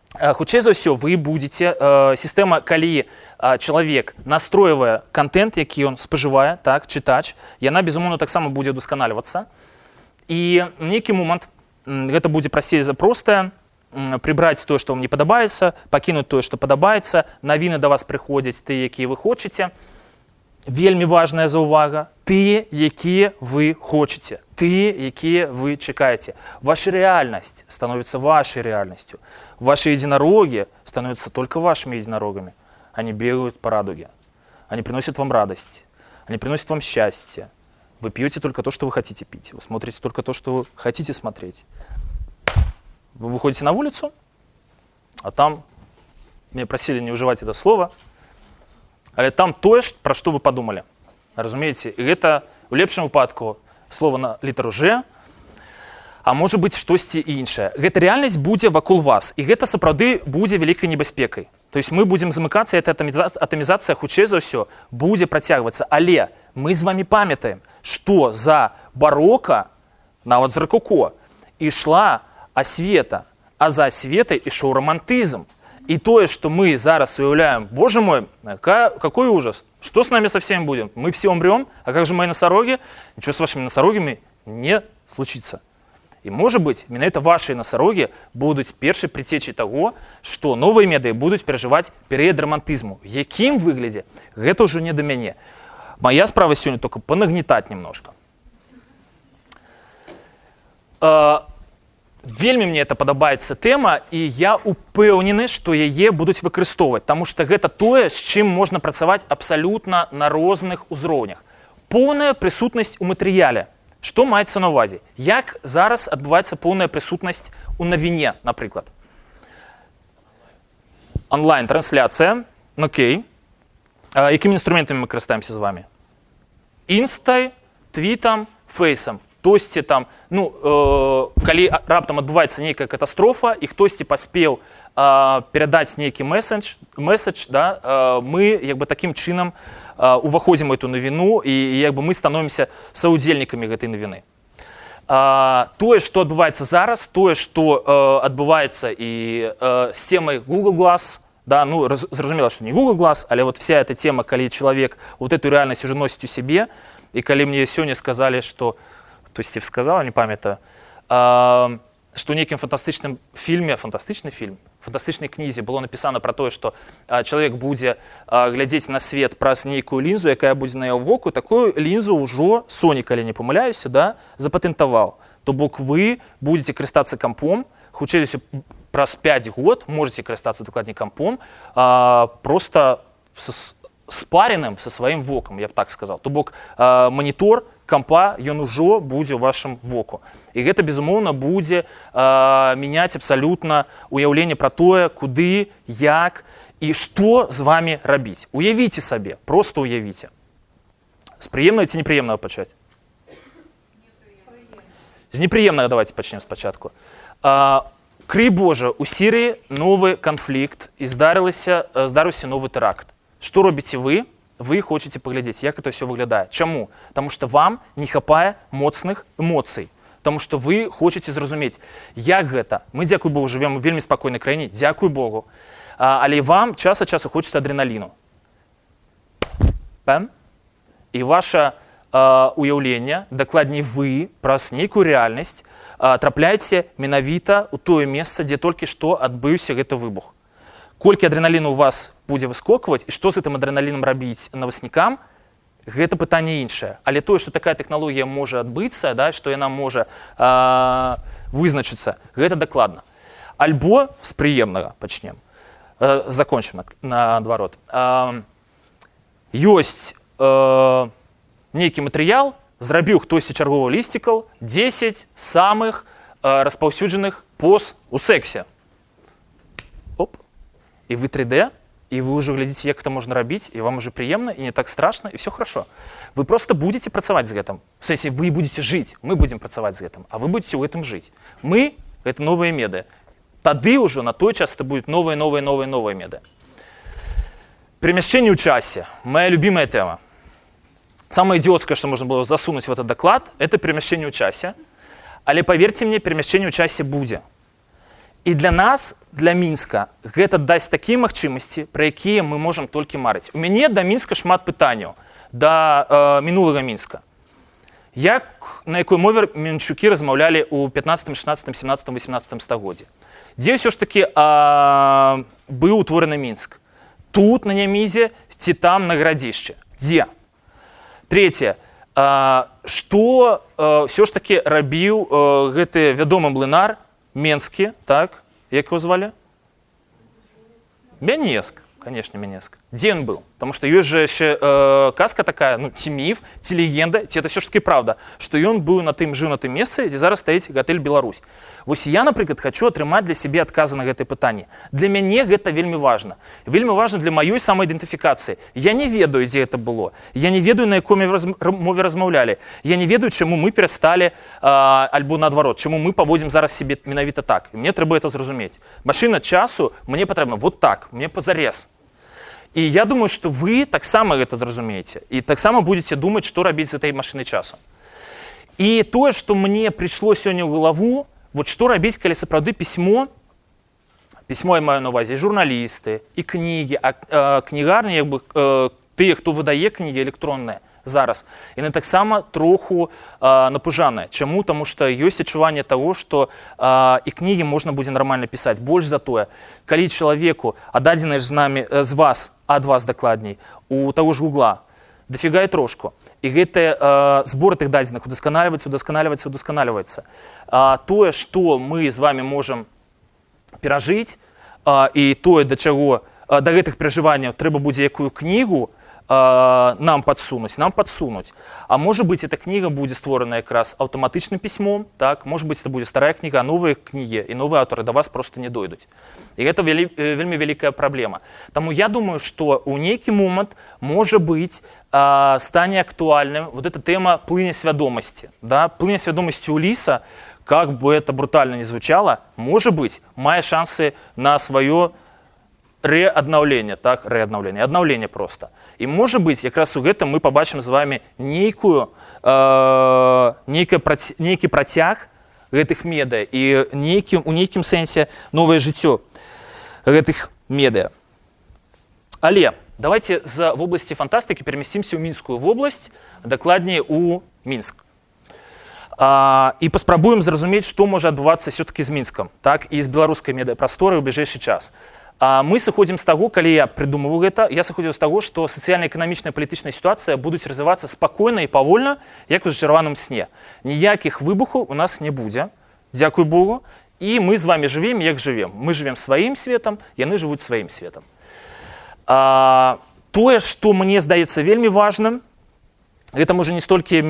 Хутчэй за ўсё, вы будзеце, сістэма, калі чалавек настройвае контент, які ён спажывае, так, чытач, яна, безумоўна, таксама будзе удасканальвацца. І нейкі момант гэта будзе прасцей за простае, прыбраць тое, што вам не падабаецца, пакінуць тое, што падабаецца, навіны да вас прыходзяць тыя, якія вы хочаце. Вельмі важная заўвага, тыя, якія вы хочаце, тыя, якія вы чакаеце. Ваша реальность становится вашей реальностью. Ваши единороги становятся только вашими единорогами. Они бегают по радуге. Они приносят вам радость. Они приносят вам счастье. Вы пьете только то, что вы хотите пить. Вы смотрите только то, что вы хотите смотреть. Вы выходите на улицу, а там, меня просили не уживать это слово, але там тое, пра што вы падумалі. Разумееце, і гэта у лепшым выпадку слова на літару Ж, а можа быць штосьці іншае. Гэта рэальнасць будзе вакол вас, і гэта сапраўды будзе вялікай небяспекай. То есть мы будзем замыкацца, эта атамізацыя хутчэй за ўсё будзе працягвацца. Але мы з вами памятаем, што за барока, нават з ракоко, ішла асвета, а за асветай ішоў романтызм. И то, что мы зараз уявляем, боже мой, какой ужас, что с нами со всеми будет? Мы все умрем, а как же мои носороги? Ничего с вашими носорогами не случится. И, может быть, именно это ваши носороги будут первой предтечей того, что новые медиа будут переживать период романтизму. В яким выгляде? Это уже не до меня. Моя справа сегодня только понагнетать немножко. Вельмі мне это падабаецца тэма, і я упэўнены, што яе будуць выкарыстоўваць, таму што гэта тое, з чым можна працаваць абсалютна на розных узроўнях. Поўная прысутнасць у матэрыяле. Што маецца на ўвазе? Як зараз адбываецца поўная прысутнасць у навіне, напрыклад? Онлайн-трансляцыя, окей. Якімі інструментамі мы карыстаемся з вами? Інстай, твітам, фейсам. Хтосьці там, калі раптам адбываецца нейкая катастрофа, і хтосьці паспеў перадаць нейкі месседж, да, мы як бы такім чынам уваходзім у эту навіну, і як бы мы становімся саўдзельнікамі гэтай навіны. Тое, што адбываецца зараз, тое, што адбываецца і з темай Google Glass, да, зразумела, што не Google Glass, але вот вся эта тема, калі чалавек вот эту рэальнасць уже носіць у сябе, і калі мне сёння сказалі, што то есть Стив сказал, не памятаю, что ў нейкім фантастычным фільме, фантастычнай кнізе было напісана пра тое, што чалавек будзе глядзець на свет праз нейкую лінзу, якая будзе на яго воку, такую лінзу ўжо Sony, калі не памыляюся, да, запатэнтаваў. То бок вы будете карыстацца кампом, хутчэй за ўсё праз 5 год можете карыстацца дакладней кампом, просто спаренным со сваім вокам, я б так сказал. То бок манітор кампа, ён ужо будзе ў вашым воку. І гэта, безумоўна, будзе мяняць абсалютна уяўленне пра тое, куды, як і што з вами рабіць. Уявіце сабе, просто уявіце. З прыемнага ці непрыемнага пачаць? З непрыемнага давайте пачнем спачатку. Крый Божа, у Сірыі новы канфлікт і здарыўся новы тэракт. Што робіце вы? Вы хочаце паглядзець, як это ўсё выглядае. Чаму? Таму што вам не хапае моцных эмоцый. Таму што вы хочаце зразумець, як гэта. Мы, дзякуй Богу, жывем у вельмі спакойнай краіне, дзякуй Богу. Але вам час ад часу хочацца адреналіну. Пэм? І ваша уяўленне, дакладней вы, праз нейкую рэальнасць, трапляеце менавіта ў тое месца, дзе толькі што адбыўся гэты выбух. Колькі адреналіну у вас будзе выскокваць і што з гэтым адреналінам рабіць наваснікам, гэта пытанне іншае. Але тое, што такая тэхналогія можа адбыцца, да, што яна можа вызначыцца, гэта дакладна. Альбо з прыемнага пачнем. Закончым наадварот. Ёсць нейкі матэрыял, зрабіў хтосьці чарговых лістикаў 10 самых распаўсюджаных поз у сексе. Оп. И вы 3D, и вы уже глядите, как это можно робить, и вам уже приемно, и не так страшно, и все хорошо. Вы просто будете працаваць з гэтым. В сэнсе, вы будете жить, мы будем працаваць з гэтым, а вы будете ў гэтым жить. Мы — это новые меды. Тады уже на той час это будет новые меды. Перемещение в часе. Моя любимая тема. Самое идиотское, что можно было засунуть в этот доклад, это перемещение в часе. Але поверьте мне, перемещение в часе будет. І для нас, для Мінска, гэта дасць такія магчымасці, пра якія мы можам толькі марыць. У мяне да Мінска шмат пытанняў, да мінулага Мінска. На якой мове мінчукі размаўлялі ў 15, 16, 17, 18 стагоддзі? Дзе ўсё ж такі быў утвораны Мінск? Тут, на Нямізе, ці там, на Гарадзішчы? Дзе? Трэцяе. Што ўсё ж такі рабіў гэты вядомы млынар, Менскі, так? Як его звали? Мянеск, конечно, Мянеск. Где он был? Потому что есть же еще казка такая, ну, ці миф, ці легенда, ці это все ж таки правда, что он был жив на тым месцы, где зараз стаіць гатэль Беларусь. Вось я, напрыклад, хочу атрымаць для сябе адказы на гэтае пытанне. Для мяне гэта вельмі важна. Вельмі важна для маёй самаідэнтыфікацыі. Я не ведаю, дзе это было. Я не ведаю, на якой мове размаўлялі. Я не ведаю, чаму мы перасталі, альбо наадварот, чаму мы паводзім зараз сябе менавіта так. Мне трэба это зразумець. Машына часу мне патрэбна вот так, мне позарез. І я думаю, што вы таксама гэта зразумееце і таксама будете думаць, што рабіць з этой машынай часу. І тое, што мне прыйшло сёння ў галаву, вот што рабіць, калі сапраўды пісьмо я маю на ўвазе, і журналісты, і кнігі, кнігарні, як бы тыя, хто выдае кнігі электронныя зараз, яны таксама троху напужаныя. Чаму? Таму што ёсць адчуванне таго, што і кнігі можна будзе нармальна пісаць. Больш за тое, калі чалавеку, аддадзены з вас, ад вас дакладней, у таго ж Гугла, дофига і трошку. І гэты збор тых дадзеных удосканаливаецца. Тое, што мы з вами можам перажыць, і тое, да гэтых перажыванняў трэба будзе якую кнігу нам подсунуть. А может быть, эта книга будет створена как раз автоматичным письмом, так? Может быть, это будет старая книга, а новые книги и новые авторы до вас просто не дойдут. И это вельмі великая проблема. Тому я думаю, что у нейкі момент, может быть, стане актуальным вот эта тема плыня свядомости. Да? Плыня свядомости у лиса, как бы это брутально не звучало, может быть, мае шансы на свое реаднаўленне, так, аднаўленне просто. І можа быць, якраз у гэтым мы пабачым з вами нейкі працяг гэтых медыа і у нейкім сэнсе новае жыццё гэтых медыа. Але давайте з вобласці фантастыкі перамясцімся ў Мінскую вобласць, дакладней у Мінск. І паспрабуем зразумець, што можа адбывацца все-таки з Мінскам, так, і з беларускай медыапрасторай у бліжэйшы час. Мы сыходзім з таго, калі я прыдумываю гэта, я сыходзіў з таго, што сацыяльна-эканамічная палітычная сітуацыя будуць развівацца спакойна і павольна, як у зачарваным сне. Ніякіх выбухаў у нас не будзе, дзякуй Богу, і мы з вами жывем, як жывем. Мы жывем сваім светам, яны жывуць сваім светам. Тое, што мне здаецца вельмі важным, гэта можа не столькі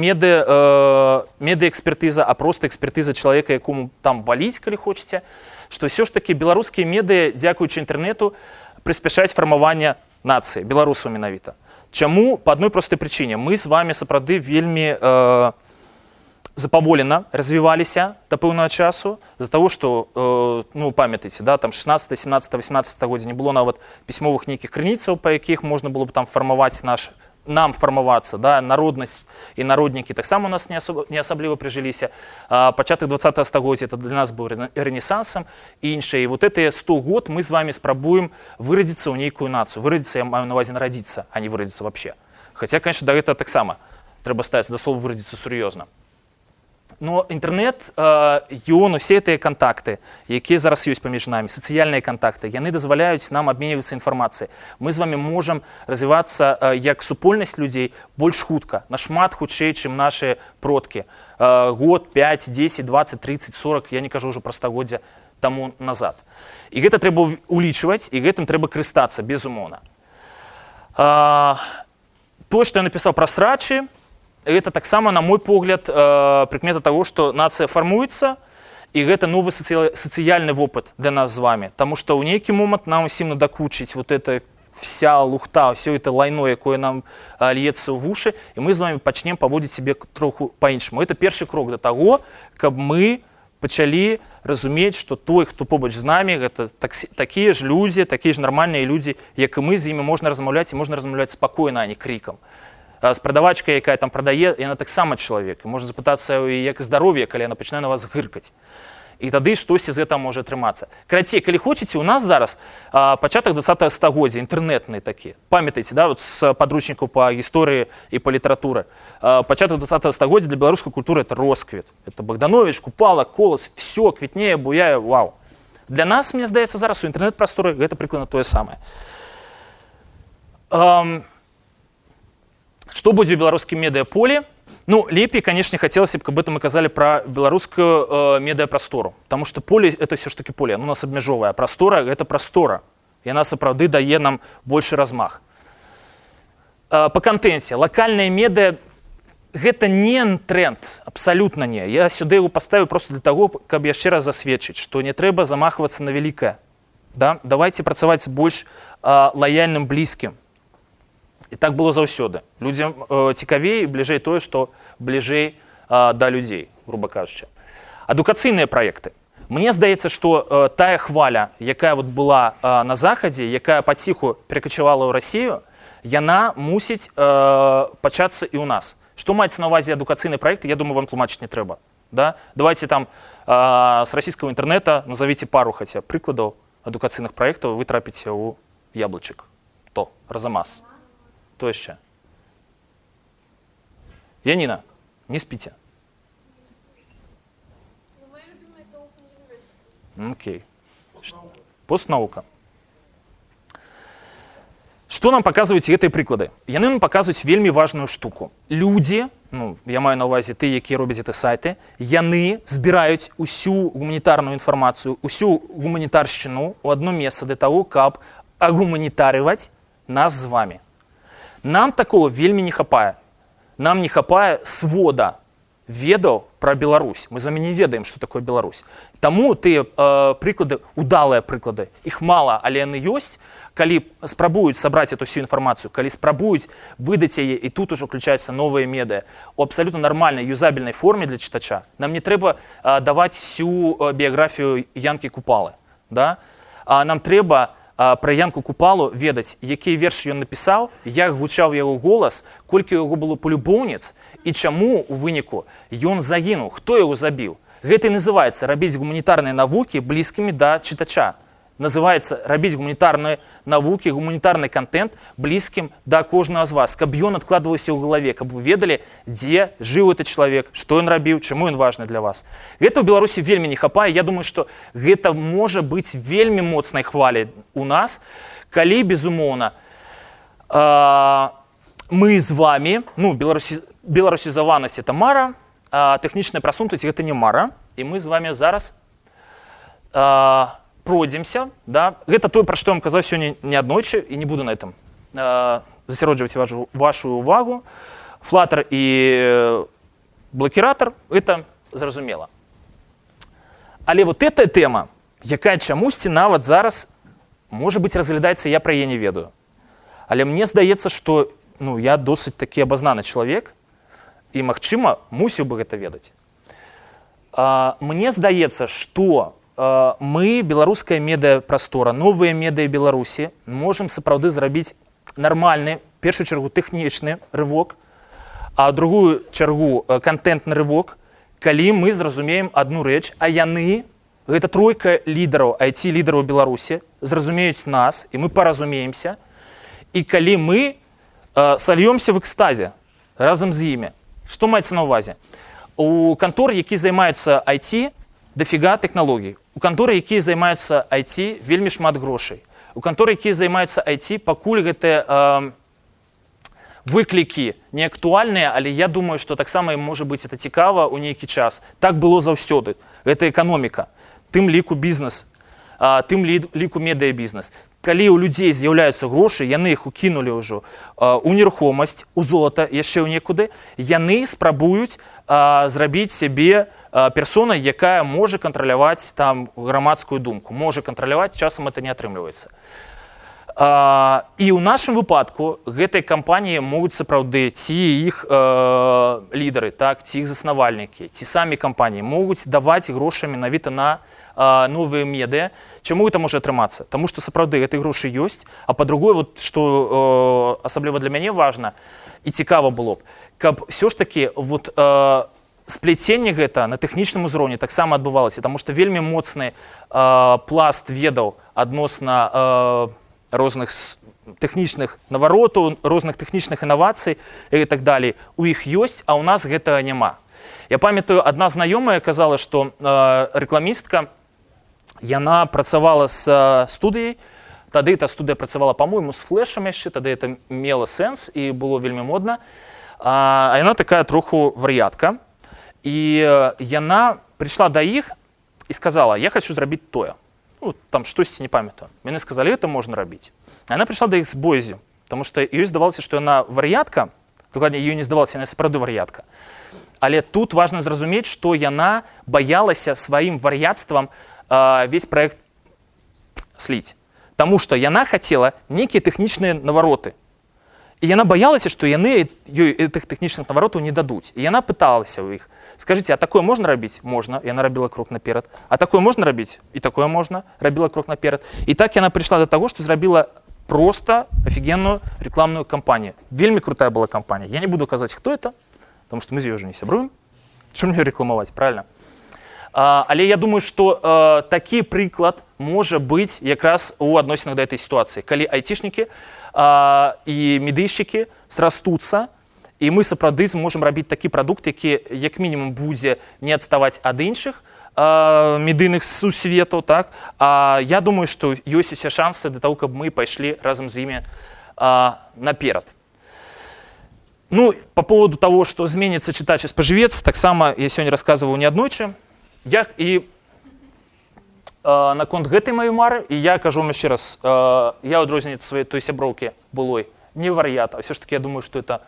медыаэкспертыза, а проста экспертыза чалавека, якому там баліць, калі хочаце, што ўсё ж такі беларускія медыа, дзякуючы інтэрнету, прыспяшаюць фармаванне нацыі, беларусаў менавіта. Чаму? Па адной простай прычыне. Мы з вами сапраўды вельмі запаволена развіваліся да пэўнага часу, з-за таго, што, ну, памятаеце, да, там 16, 17, 18 годзе не было нават пісьмовых нейкіх крыніцаў, па якіх можна было б там фармаваць нам фармавацца, да, народнасць і народнікі таксама у нас не асабліва прыжыліся. Пачатак 20-го стагоддзя это для нас быў рэнесансам і іншае. І вот гэтыя 100 год мы з вами спрабуем вырадзіцца ў нейкую нацыю. Вырадзіцца, я маю на ўвазе нарадзіцца, а не вырадзіцца вообще. Хаця, конечно, да гэтага таксама трэба ставіцца да слова вырадзіцца сур'ёзна. Но інтэрнет, ён, усе гэтыя кантакты, якія зараз ёсць паміж намі, сацыяльныя кантакты, яны дазваляюць нам абменьвацца інфармацыяй. Мы з вами можам развівацца як супольнасць людзей больш хутка, нашмат хутчэй, чым нашы продкі. Год, 5, 10, 20, 30, 40, я не кажу ўжо пра стагоддзя таму назад. І гэта трэба улічваць, і гэтым трэба карыстацца, безумоўна. Тое, што я напісаў пра срачы, гэта таксама, на мой погляд, прыкмета таго, што нацыя фармуецца, і гэта новы сацыяльны вопыт для нас з вами. Таму што ў нейкі момант нам усім надакучыць вот это вся лухта, все это лайно, якое нам льецца ў вушы, і мы з вами пачнем паводзіць сябе троху па-іншаму. Это першы крок да таго, каб мы пачалі разумець, што той, хто побач з намі, гэта такія ж людзі, такія ж нармальныя людзі, як і мы, з імі можна размаўляць, і можна размаўляць спакойна, а не крикам. З прадавачкай, якая там прадае, яна таксама чалавек. І можна запытацца, як здароўе, калі яна пачынае на вас гыркаць. І тады штосьці з гэтага можа атрымацца. Карацей, калі хочаце, у нас зараз пачатак 20-го стагоддзя, інтэрнэтны такі. Памятаеце, да, вот з падручнікаў па гісторыі і па літаратуры. Пачатак 20-го стагоддзя для беларускай культуры это росквіт. Это Богданович, Купала, Колас, все квітнее, буяе, вау. Для нас, мне здаецца, зараз у інтэрнэт-прасторы гэта прыкладна тое самае. Што будзе ў беларускім медыаполі? Ну, лепей, конечно, хотелось бы, каб это мы казали про беларускую медыапрастору. Потому что поле — это все ж таки поле, оно нас абмяжоўвае. Прастора — это прастора. И она, сапраўды, дае нам больше размах. По контенте. Локальные медыа — гэта не тренд, абсолютно не. Я сюда его поставил просто для того, каб яшчэ раз засведчыць, что не трэба замахвацца на великое. Да? Давайте працаваць больш лояльным, близким. І так было заўсёды. Людзям цікавей і бліжэй тое, што бліжэй да людзей, грубо кажучы. Адукацыйныя праекты. Мне здаецца, што тая хваля, якая вот была на Захадзе, якая паціху перакачавала ў Расію, яна мусіць пачацца і ў нас. Што маецца на ўвазе адукацыйны праект, я думаю, вам тлумачыць не трэба. Да? Давайте там з расійскага інтэрнэта назовіце пару хаця прыкладаў адукацыйных праектаў, вы трапіце ў яблычык. То, Разамас. Кто еще? Янина, не спите. Окей. Постнаука. Што нам паказваюць гэтыя прыклады? Яны нам паказваюць вельмі важную штуку. Людзі, ну, я маю на ўвазе тыя, якія робяць гэты сайты, яны збіраюць усю гуманітарную інфармацыю, усю гуманітаршчыну ў одно месца для таго, каб агуманітарываць нас з вами. Нам такого вельмі не хапае. Нам не хапае свода ведаў пра Беларусь. Мы з вами не ведаем, што такое Беларусь. Таму тыя прыклады, удалыя прыклады, іх мала, але яны ёсць. Калі спрабуюць сабраць эту всю інфармацыю, калі спрабуюць выдаць яе, і тут ужо включаюцца новыя медыа у абсалютна нармальнай, юзабельнай форме для чытача, нам не трэба даваць всю біяграфію Янкі Купалы. Да? Нам трэба пра Янку Купалу ведаць, якія вершы ён напісаў, як гучаў яго голас, колькі яго было палюбоўніц і чаму у выніку ён загінуў, хто яго забіў. Гэта і называецца рабіць гуманітарныя навукі блізкімі да чытача. Называецца рабіць гуманітарныя навукі, гуманітарны контент блізкім да кожнага з вас, каб ён адкладваўся ў галаве, каб вы ведалі, дзе жыў этот чалавек, што ён рабіў, чаму ён важны для вас. Гэта ў Беларусі вельмі не хапае. Я думаю, што гэта можа быць вельмі моцнай хваляй у нас, калі, безумоўна, мы з вами, ну, беларусізаванасць — это мара, а тэхнічная прасунутасць — гэта не мара, і мы з вами зараз пройдемся, да? Гэта тое, пра што я вам казаў сёння неаднойчы, і не буду на этом засяроджваць вашу увагу. Flutter і блокіратор — это зразумела. Але вот эта тэма, якая чамусьці нават зараз, можа быць, разглядаецца, я пра яе не ведаю. Але мне здаецца, што ну, я досыць такі абазнаны чалавек, і, магчыма, мусіў бы гэта ведаць. Мне здаецца, што мы, беларуская медыапрастора, новыя медыа Беларусі, можам сапраўды зрабіць нармальны, в першую чаргу, тэхнічны рывок, а ў другую чаргу контентны рывок, калі мы зразумеем адну рэч, а яны, гэта тройка лідараў, IT-лідараў Беларусі, зразумеюць нас, і мы паразумеемся, і калі мы сольёмся в экстазе разам з імі. Што маецца на ўвазе? У кантор, які займаюцца IT, дофіга тэхналогій. У канторы, якія займаюцца IT, вельмі шмат грошай. У канторы, якія займаюцца IT, пакуль гэтыя выклікі не актуальныя, але я думаю, што таксама ім можа быць это цікава ў нейкі час. Так было заўсёды. Гэта эканоміка. Тым ліку бізнес, тым ліку медыабізнес. калі ў людзей з'яўляюцца грошы, яны іх укінулі ўжо у нерухомасць, у золата, яшчэ ў некуды, яны спрабуюць зрабіць сябе персонай, якая можа кантраляваць там грамадскую думку, можа кантраляваць, часам это не атрымліваецца. І ў нашым выпадку гэтай кампаніі могуць сапраўды ці іх лідары, так, ці іх заснавальнікі, ці самі кампаніі могуць даваць грошы менавіта на новыя медыа. Чаму гэта можа атрымацца? Таму што сапраўды гэтыя грошы ёсць, а па-другое, вот, што асабліва для мяне важна і цікава было б, каб ўсё ж такі вот, спляценне гэта на тэхнічным узроўні таксама адбывалася, таму што вельмі моцны пласт ведаў адносна розных тэхнічных наваротаў, розных тэхнічных інавацый і так далей у іх ёсць, а ў нас гэтага няма. Я памятаю, адна знаёмая казала, што рэкламістка, яна працавала з студыяй, тады эта студыя працавала, па-мойму, з флэшам яшчэ, тады это мела сэнс і было вельмі модна. А яна такая троху вар'ятка. І яна прыйшла да іх і сказала: я хочу зрабіць тое. Ну, там штосьці не памятаю. Яны сказалі, гэта можна рабіць. Яна прыйшла да іх з боязю, таму што ёй здавалася, што яна вар'ятка, дакладней, ёй не здавалася, яна сапраўды вар'ятка. Але тут важна зразумець, што яна баялася сваім вар'яцтвам весь праект сліць. Таму што яна хацела нейкія тэхнічныя навароты. І яна баялася, што яны ёй гэтых тэхнічных наваротаў не дадуць. І яна пыталася ў іх: скажыце, а такое можна рабіць? Можна. Яна рабіла крок наперад. А такое можна рабіць? І такое можна. Рабіла крок наперад. І так яна прыйшла да таго, што зрабіла проста офігенную рекламную кампанію. Вельмі крутая была кампанія. Я не буду казаць, хто это, таму што мы з ёй ўжо не сябруем. Чым мне рэкламаваць, правильно? Але я думаю, што такі прыклад можа быць якраз у адносінах да этой сітуацыі, калі айцішнікі і медыйшчыкі срастуцца, і мы сапраўды зможам рабіць такі прадукт, які як мінімум будзе не адставаць ад іншых медыйных сусветаў, так? Я думаю, што ёсць усе шансы для таго, каб мы пайшлі разам з імі наперад. Ну, по поводу того, что зменится читач и споживец, таксама я сегодня рассказывал неаднойчы. Я і наконт гэтай маёй мары, і я кажу вам яшчэ раз, я адрозненне сваёй той сяброўкі былой не вар'ят, а все ж таки я думаю, что это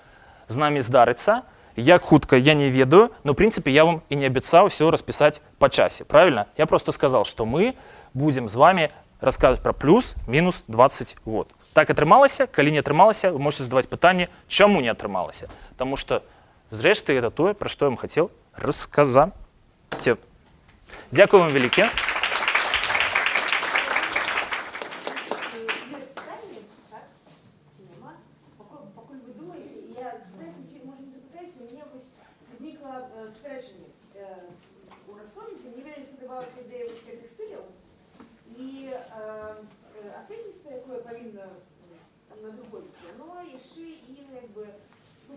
з намі здарыцца. Як хутка, я не ведаю, но в принципе я вам и не абяцаў все распісаць по часе, правильно? Я просто сказал, что мы будем з вами рассказывать про плюс-мінус 20 год. Так атрымалася, калі не атрымалася, вы можете задаваць пытанне, чаму не атрымалася. Таму што, зрэшты, это тое, пра што я вам хацеў расказаць. Дзякую вам вялікі.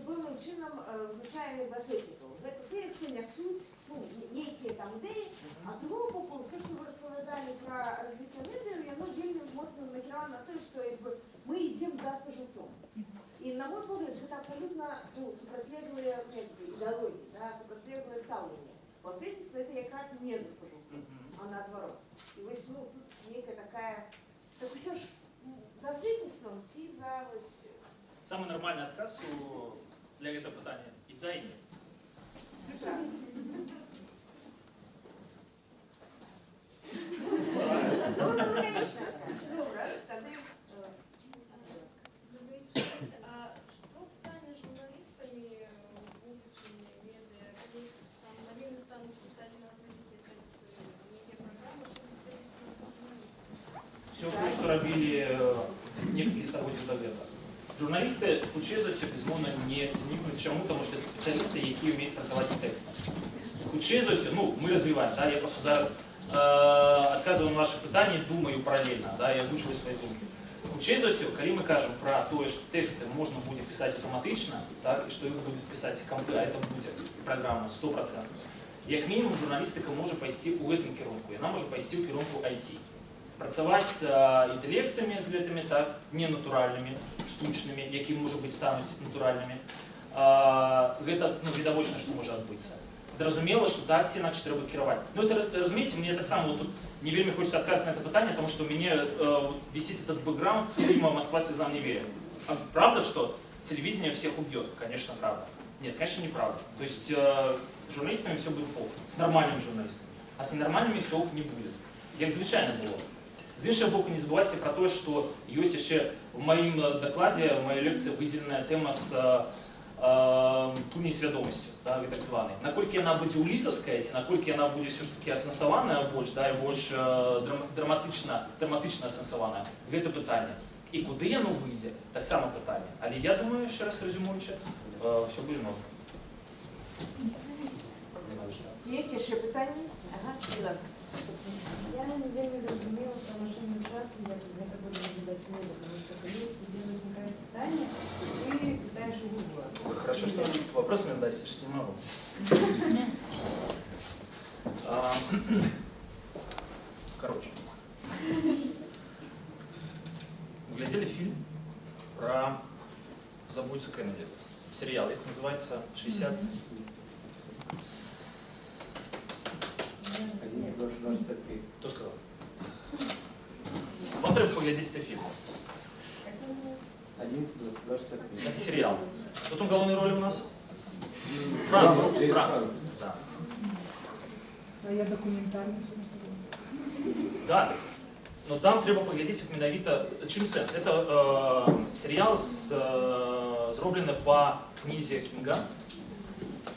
Пэўным чынам звычайных даследнікаў. Гэта тыя, хто нясуць нейкія там ідэі, а з другого боку, все, што вы распавядалі пра развіццё медыяў, яно вельмі моцна накіравана на тое, што мы ідзем за спажыўцом. І на мой погляд, гэта абсалютна супрацьлеглыя ідэалогіі, супрацьлеглыя стаўленне. Прасветніцтва это якраз не за спажыўцом, а наадварот. І вось тут нейкая такая, так усё ж за прасветніцтвам ці за вось. Самый нормальный отказ для этого питания и да, и нет. Прекрасно. Ну, конечно. Добре, тогда... А что станет журналистами будущими медиа, которые там, наверное, станут писать на медиапрограммы, Все то, что робили некоторые события до этого. Журналісти, хутчэй за ўсё, безумоўна, не знікнуць. Чаму? Таму што это спецыялісты, якія ўмеюць працаваць з тэкстам. Хутчэй за ўсё, мы развіваем, да? Я просто зараз адказваю на ваши пытанні, думаю параллельно, да? Я озвучваю свае думкі. Хутчэй за ўсё, калі мы кажам пра тое, што тэксты можна будзе пісаць аўтаматычна, так? І што іх будуць пісаць кампы, а это будзе праграма 100%. Як мінімум, журналістыка можа пайсці ў гэтым кірунку, яна можа пайсці ў кірунку IT. Працаваць з інтэлектамі, з гэтымі, так, ненатуральнымі, штучнымі, якія, можа быць, стануць натуральнымі. Гэта відавочна, што можа адбыцца. зразумела, што так ці інакш трэба кіраваць. Ну это, разумееце, мне таксама вот тут не вельмі хочется адказаць на это пытанне, потому что у меня висит этот бэкграунд фильма «Москва слезам не верит». А правда, что телевидение всех убьет? Конечно, правда. Нет, конечно, неправда. То есть с журналистами все будет плохо, с нормальными журналистами. А с ненормальными все не будет. Як звычайно было. З іншого боку, не забывайте про то, что есть еще в моем докладе, в моей лекции выделенная тема с туней свядомостью, да, так званой. Наколькі яна будзе улісаўская, ці наколькі яна будзе все ж таки асэнсаваная больш, да, і больш драматычна асэнсаваная, гэта пытанне. І куды яно выйдзе, таксама пытанне. Але я думаю, ще раз резюмуючи, все буде норм. Є ще питання? Ага, будь ласка. Я не вельмі зрозуміла про машинну часу, як це буде виглядати мова, тому що коли тобі виникає питання, ти питаєш у Google. Хорошо, что вопрос мне задать, что не могу. Короче. Вы глядели фильм про «Забудьте Кеннеди»? Сериал, это называется 60... Кто сказал? Вам треба поглядеть этот фильм. 11-22-65. Это сериал. Кто там в главной роли у нас? Франк. Да. А я документальний. Да. Но там треба поглядеть як менавіта чым сэнс. Это сериал зроблены по кнізе Кінга.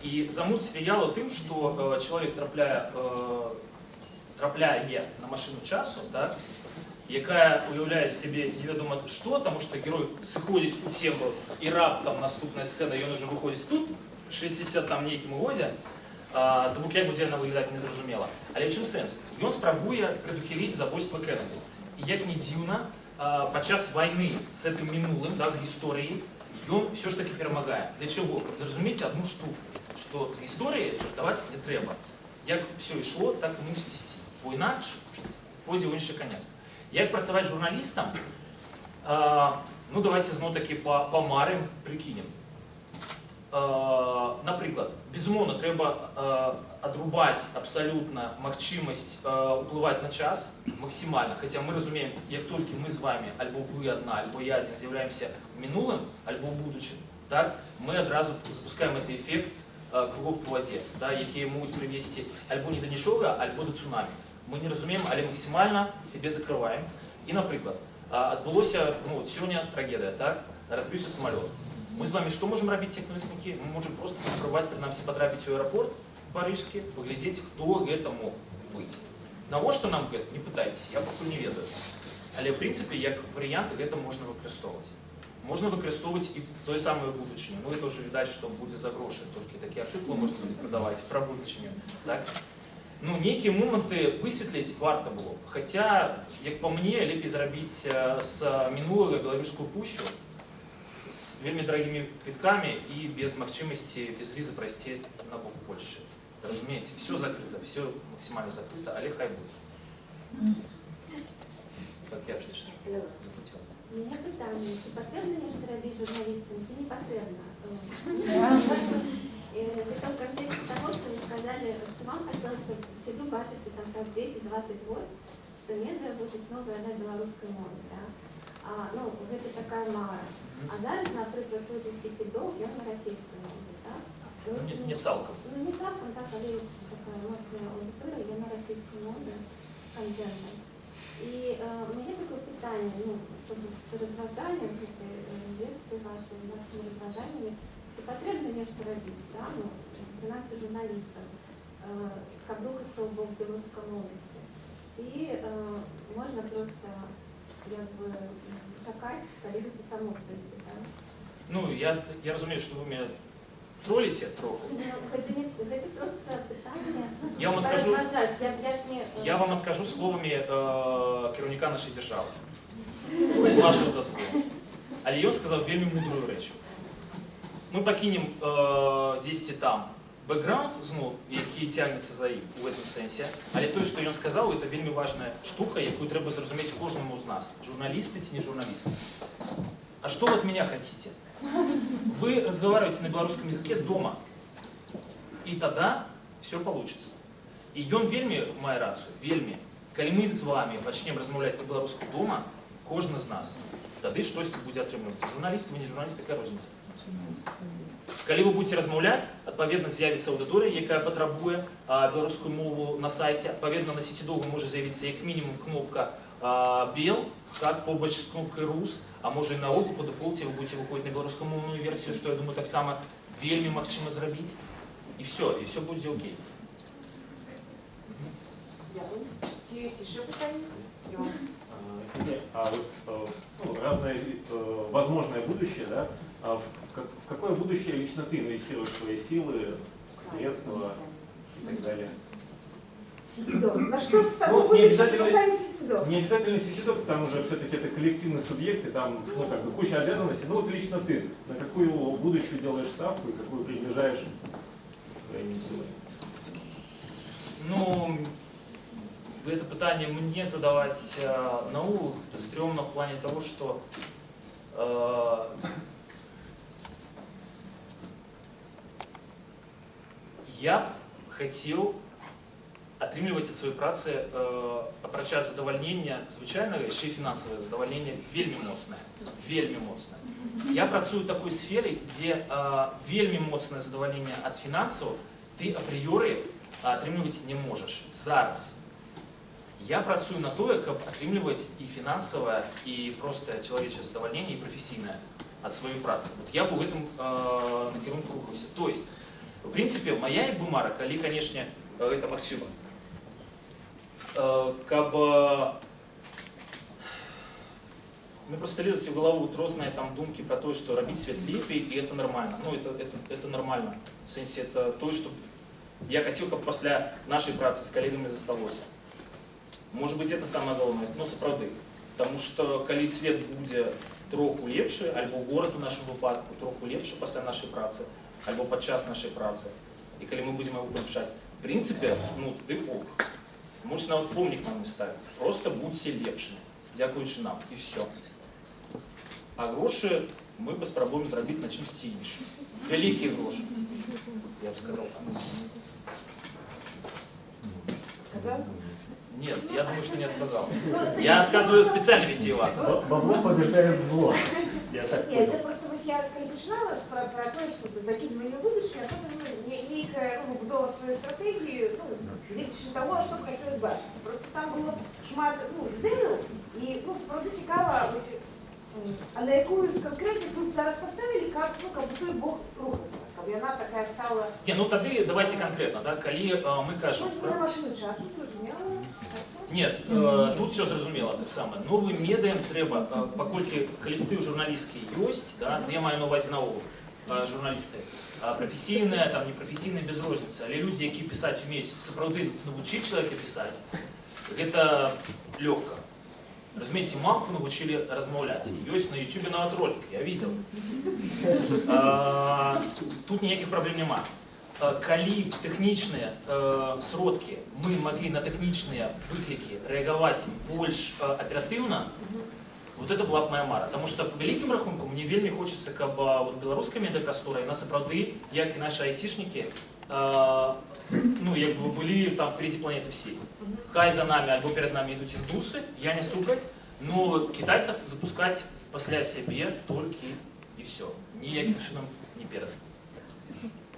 І замут серіалу тым, што чалавек трапляе на машину часу, так, якая уяўляе сябе невядома што, таму што герой сыходзіць у цемру і раптам наступная сцэна, ён уже выходзіць тут, 60 там нейкім годзе, тому як будзе яна выглядаць незразумела. Але ў чым сэнс? Ён спрабуе прадухіліць забойства Кеннеди. І як не дзіўна, падчас вайны з гэтым мінулым, да, з гісторыяй, ён все ж таки перамагае. Для чаго? Зразумейце адну штуку, што з гісторыяй жартаваць не трэба. Як все ішло, так і мусіць ісці. Бо інакш пойдзе ў іншы канец. Як працаваць журналістам? Ну, давайте зноў-такі памарым, прыкінем. Напрыклад, безумоўна, трэба адрубаць абсалютна магчымасць уплываць на час максімальна. Хаця мы разумеем, як толькі мы з вами, альбо вы адна, альбо я адзін з'яўляемся мінулым, альбо будучым, так, мы адразу запускаем гэты эфект кругов по вадзе, да, якія могуць прывесці альбо не да нічога, альбо да цунамі. Мы не разумеем, але максімальна сябе закрываем. І, напрыклад, адбылося, ну, сёння трагедыя, так, разбіўся самалёт. Мы з вами што можам рабіць як навеснікі? Мы можам просто паспрабаваць прынамсі патрапіць у аэрапорт парыжскі, паглядзець, хто гэта мог быць. Навошта нам гэта? Не пытайцеся, я пакуль не ведаю. Але, в прынцыпе, як варыянт, гэта можна выкарыстоўваць. Можна выкарыстоўваць і тое самае будучыню. Ну, это ўжо відаць, што будзе за грошы, толькі такія артыклы можна будзе прадаваць пра будучыню. Так? Ну, нейкія моманты высветліць варта было. Хаця, як па мне, лепей зрабіць з мінулага беларускую пушчу з вельмі дарагімі квіткамі і без магчымасці, без візы прайсці на бок Польшчы. Разумееце, все закрыто, все максімальна закрыто, але хай будзе. Так я ж захотел. У меня питание, чи потрібно нечто робити журналістам, чи не потрібно? В этом контексте того, что вы сказали, что вам хотелось в седу кажется там как 10-20 год, что медиа будет новая на белорусской мове, да? Ну, это такая мара. А зараз, например, тот же Ситидол, он на российской мове, да? Не цалком. Ну, не цалком, так, але такая мощная аудитория, я на российской мове контентом. И у меня такое питание, ну, с разважанием, с этой лекции вашей, нашими разважаниями, чи потрібно нечто робити, да? Ну, принаймні журналістам, як рухатися в бок білоруськомовності. Чи можна просто, якби, чекати, коли це само прийде, так? Ну, я розумію, що ви мене тролите трохи. Ну, це просто питання. Я вам откажу, не... я вам откажу словами керівника нашої держави. З вашого дозволу. Але він сказав вельми мудрую річ. Мы покинем десь там бэкграунд, знову, який тягнецца за ім у этом сэнсе, але то, што ён сказаў, это вельмі важная штука, якую трэба зразумець кожнаму з нас. Журналисты ці не журналисты. А что вы от меня хотите? Вы разговариваете на белорусском языке дома. И тогда все получится. І ён вельмі мае рацыю, вельмі. Калі мы з вами пачнем размаўляць па-беларуску дома, кожны з нас, тады штосьці будзе атрымлівацца. Журналісты, вы не журналісты, якая розніца? Калі вы будете размаўляць, адпаведна з'явіцца аўдыторыя, якая патрабуе беларускую мову на сайце, адпаведна на сеці.Догу можа з'явіцца як мінімум кнопка бел, так, побач з кнопкай рус, а можа і наогул по дэфолце вы будете выходзіць на беларускамоўную версію, што я думаю таксама вельмі магчыма зрабіць. І все будзе окей. Дякую. Ці є ще питання? Разное возможное будущее, да? В какое будущее лично ты инвестируешь свои силы, средства и так далее? Сетидок. На что с Ну, тобой будущее поставить Сетидок? Не обязательно Сетидок, там уже все-таки это коллективный субъект, и там куча обязанностей. Ну вот лично ты, на какую будущую делаешь ставку и какую приближаешь своими силами? Ну, это пытание мне задавать науку, это стрёмно в плане того, что я хотел атрымліваць ад сваёй працы апрача задавальнення звычайнага яшчэ і фінансавае задавальненне вельмі моцнае. Я працую в такой сфере, дзе вельмі моцнае задавальненне ад фінансаў ты апрыёры атрымліваць не можаш зараз. Я працую на тое, каб атрымліваць і фінансавае, і простае чалавечае задавальненне, і прафесійнае ад сваёй працы. Вот я бы ў гэтым накірунку рухаўся. То есть, в принципе, моя як бы мара, калі, канешне, гэта магчыма, каб мы просто лезуть в голову вот розныя там думкі про то, что рабіць свет лепей, и это нормально. Ну, это нормально. В сенсе, это то, что я хотел, каб пасля нашей працы с коллегами засталося. Может быть, это самое главное, но сапраўды. Потому что калі свет будзе троху лепшы, альбо горад у нашым выпадку троху лепшы пасля нашай працы, альбо падчас нашай працы, и калі мы будем его улучшать, в принципе, ну, ты ок. Можете нават помнік нам не ставить. Просто будьте лепшими, дзякуючы нам, и все. А гроши мы паспрабуем зрабіць на чымсьці іншым. Вялікія грошы, я бы сказал так. Сказал? Нет, я думаю, что не отказал. Я отказываю специально витиевато. Бабло побеждает зло. Нет, это просто я когда начинала про то, чтобы закидывали в будущее, а потом некая будова свою стратегию, видишь того, что хотелось бачиться. Просто там было шмат ідею, і справді цікаво, а на якусь конкретну тут зараз поставили, как той бог рухається, как вона така стала. Не, ну тогда давайте конкретно, да, коли мы кажем. Може, на машину часу, зрозуміло? Нет, тут все зразумела так само. Новым медыям трэба, паколькі калектыў журналістскі ёсць, да, я маю на увазе наогул журналісты, прафесійныя, там непрафесійныя без розніцы, але людзі, якія пісаць умеюць, сапраўды навучыць чалавека пісаць, гэта лёгка. Разумеете, мамку научили размаўляць. Ёсць на YouTube нават ролик, я видел. Тут ніякіх праблем няма. Калі тэхнічныя сродкі мы маглі на тэхнічныя выклікі рэагаваць больш аператыўна, вот это была б моя мара. Потому что по вялікім рахунку мне вельмі хочется, каб беларуская медыапрастора, яна сапраўды, як і наши айцішнікі, ну, як бы былі там впереди планеты всей. Хай за нами альбо перед нами идут индусы, я не супраць, но китайцев запускать пасля себе только и все. Ніяким чином не перед.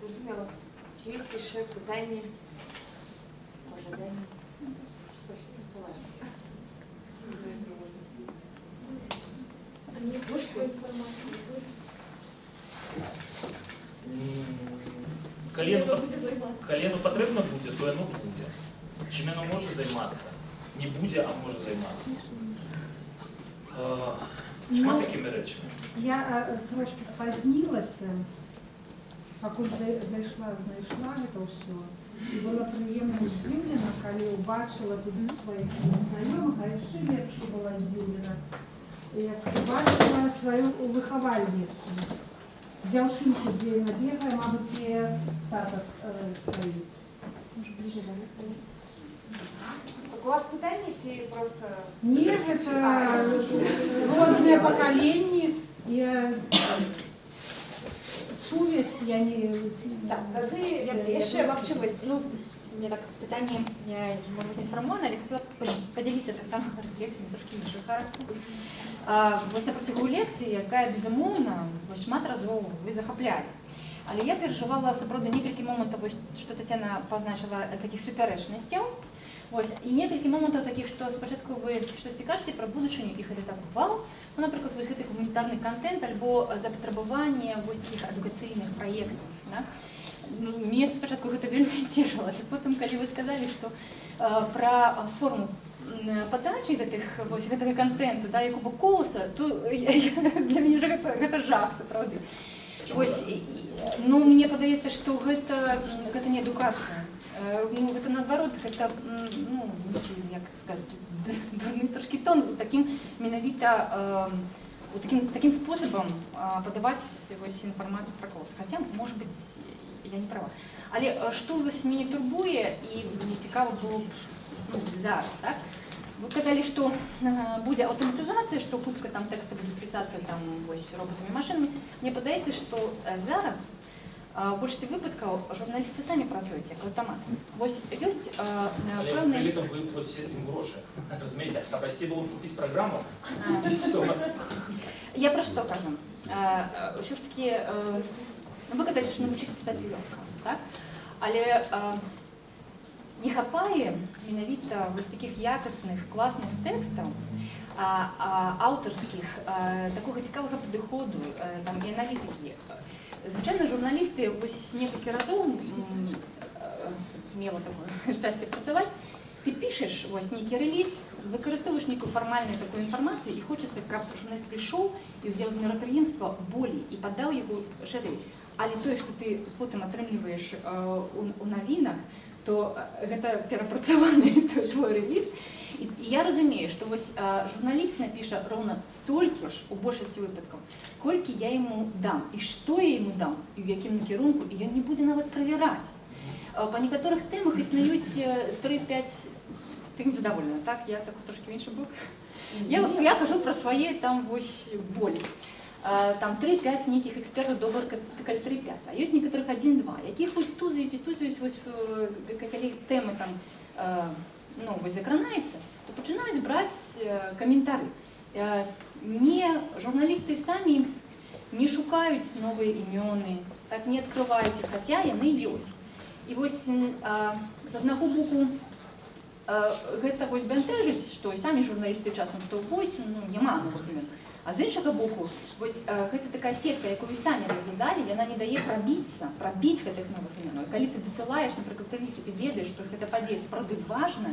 Зрозуміло. Чи є ще питання? Колену потрібно буде, то воно буде. Чим воно може займатися? Не буде, а може займатися. Чому такими речами? Я трошки спознилась, пакуль знайшла это все. І була приємно здивлена, коли побачила тут своїх знайомих, а ще більше була здивлена, як побачила свою виховальницю. Дзяўшынку, дзе яна бегае, мабыць, яе тата стаіць. Може, ближе до них. У вас питання ці просто... Ні, це різні покоління. сувязь, я не... Так, тады Я яшчэ магчымасць. Ну, у меня так питание, я, может быть, не сфармовано, але хотела поделиться так само лекціями трошки іншого характеру. Вось на протягу лекції, яка, безумовно, шмат разоў ви захапляли. Але я переживала, сапраўды, некалькі моментаў, што Тацяна пазначила таких супярэчнасцяў. Вось, і некалькі моментаў такіх, што спачатку вы штосьці кажаце пра будучыню, і гэта так бывало. Ну, напрыклад, вось гэты гуманітарны контент альбо запатрабаванне вось такіх адукацыйных праектаў. Да? Ну, мне спачатку гэта вельмі цешыла. Потым, калі вы сказалі, што пра форму падачы гэтага контенту, да, Якуба Колуса, то для мяне гэта жах, сапраўды. Вось, ну, мне падаецца, што гэта не адукацыя. Ну, гэта наадварот, гэта, ну, як сказаць, дурны трошкі тон, такім менавіта таким способом подаваць вось інфармацыю пра Колуса. Хаця, может быть, я не права. Але што вось мяне турбуе, і мне цікава было зараз, так? Вы казалі, што будзе аўтаматызацыя, што хутка там тэксты будуць пісацца там вось роботамі, машинамі. Мне падаецца, што зараз у большасці выпадкаў журналісты самі працуюць як аўтамат. Вось ёсць пэўныя... При этом вы платите им гроши, разумеете? А прости было купить программу, и все. Я про што кажу? Ўсё ж таки, вы казалі, што навучыць пісаць лёгка, так? Але не хапае менавіта вось такіх якасных, класных тэкстаў, аўтарскіх, такога цікавага падыходу, там, і аналітыкі. Звычайна журналісты вось некалькі разоў мела такое шчасце працаваць. Ты пішаш вось нейкі рэліз, выкарыстоўваеш нейкую фармальную такую інфармацыю, і хочацца, каб журналіст прыйшоў і ўзяў з мерапрыемства болей і падаў яго шырэй. Але тое, што ты потым атрымліваеш у навінах, то гэта перапрацаваны твой рэліз. І я разумею, што вось журналіст напіша роўна столькі ж у большасці выпадкаў, колькі я яму дам, і што я яму дам, і ў якім накірунку, і ён не будзе нават правяраць. Па некаторых тэмах існуюць 3-5, ты не задаволена, так? Я так трошки в іншы бок. Я кажу пра свае там вось болі. Там 3-5 нейкіх экспертаў, добра, калі 3-5, а ёсць некаторых 1-2, якіх вось тузаюць, вось, калі тэмы там, ну, вось закранаецца, то пачынаюць браць каментары. Журналісты самі не шукаюць новыя імёны, так не адкрываюць іх, хаця яны ёсць. І вось з аднаго боку гэта вось бянтэжыць, што і самі журналісты часам, што вось, ну, няма новых імён. А з іншага боку, вось гэта такая сетка, якую самі разглядалі, яна не дае прабіць гэтых новых імёнаў. Калі ты дасылаеш, напрыклад, рэліз, і ты ведаеш, што гэта падзея сапраўды важная,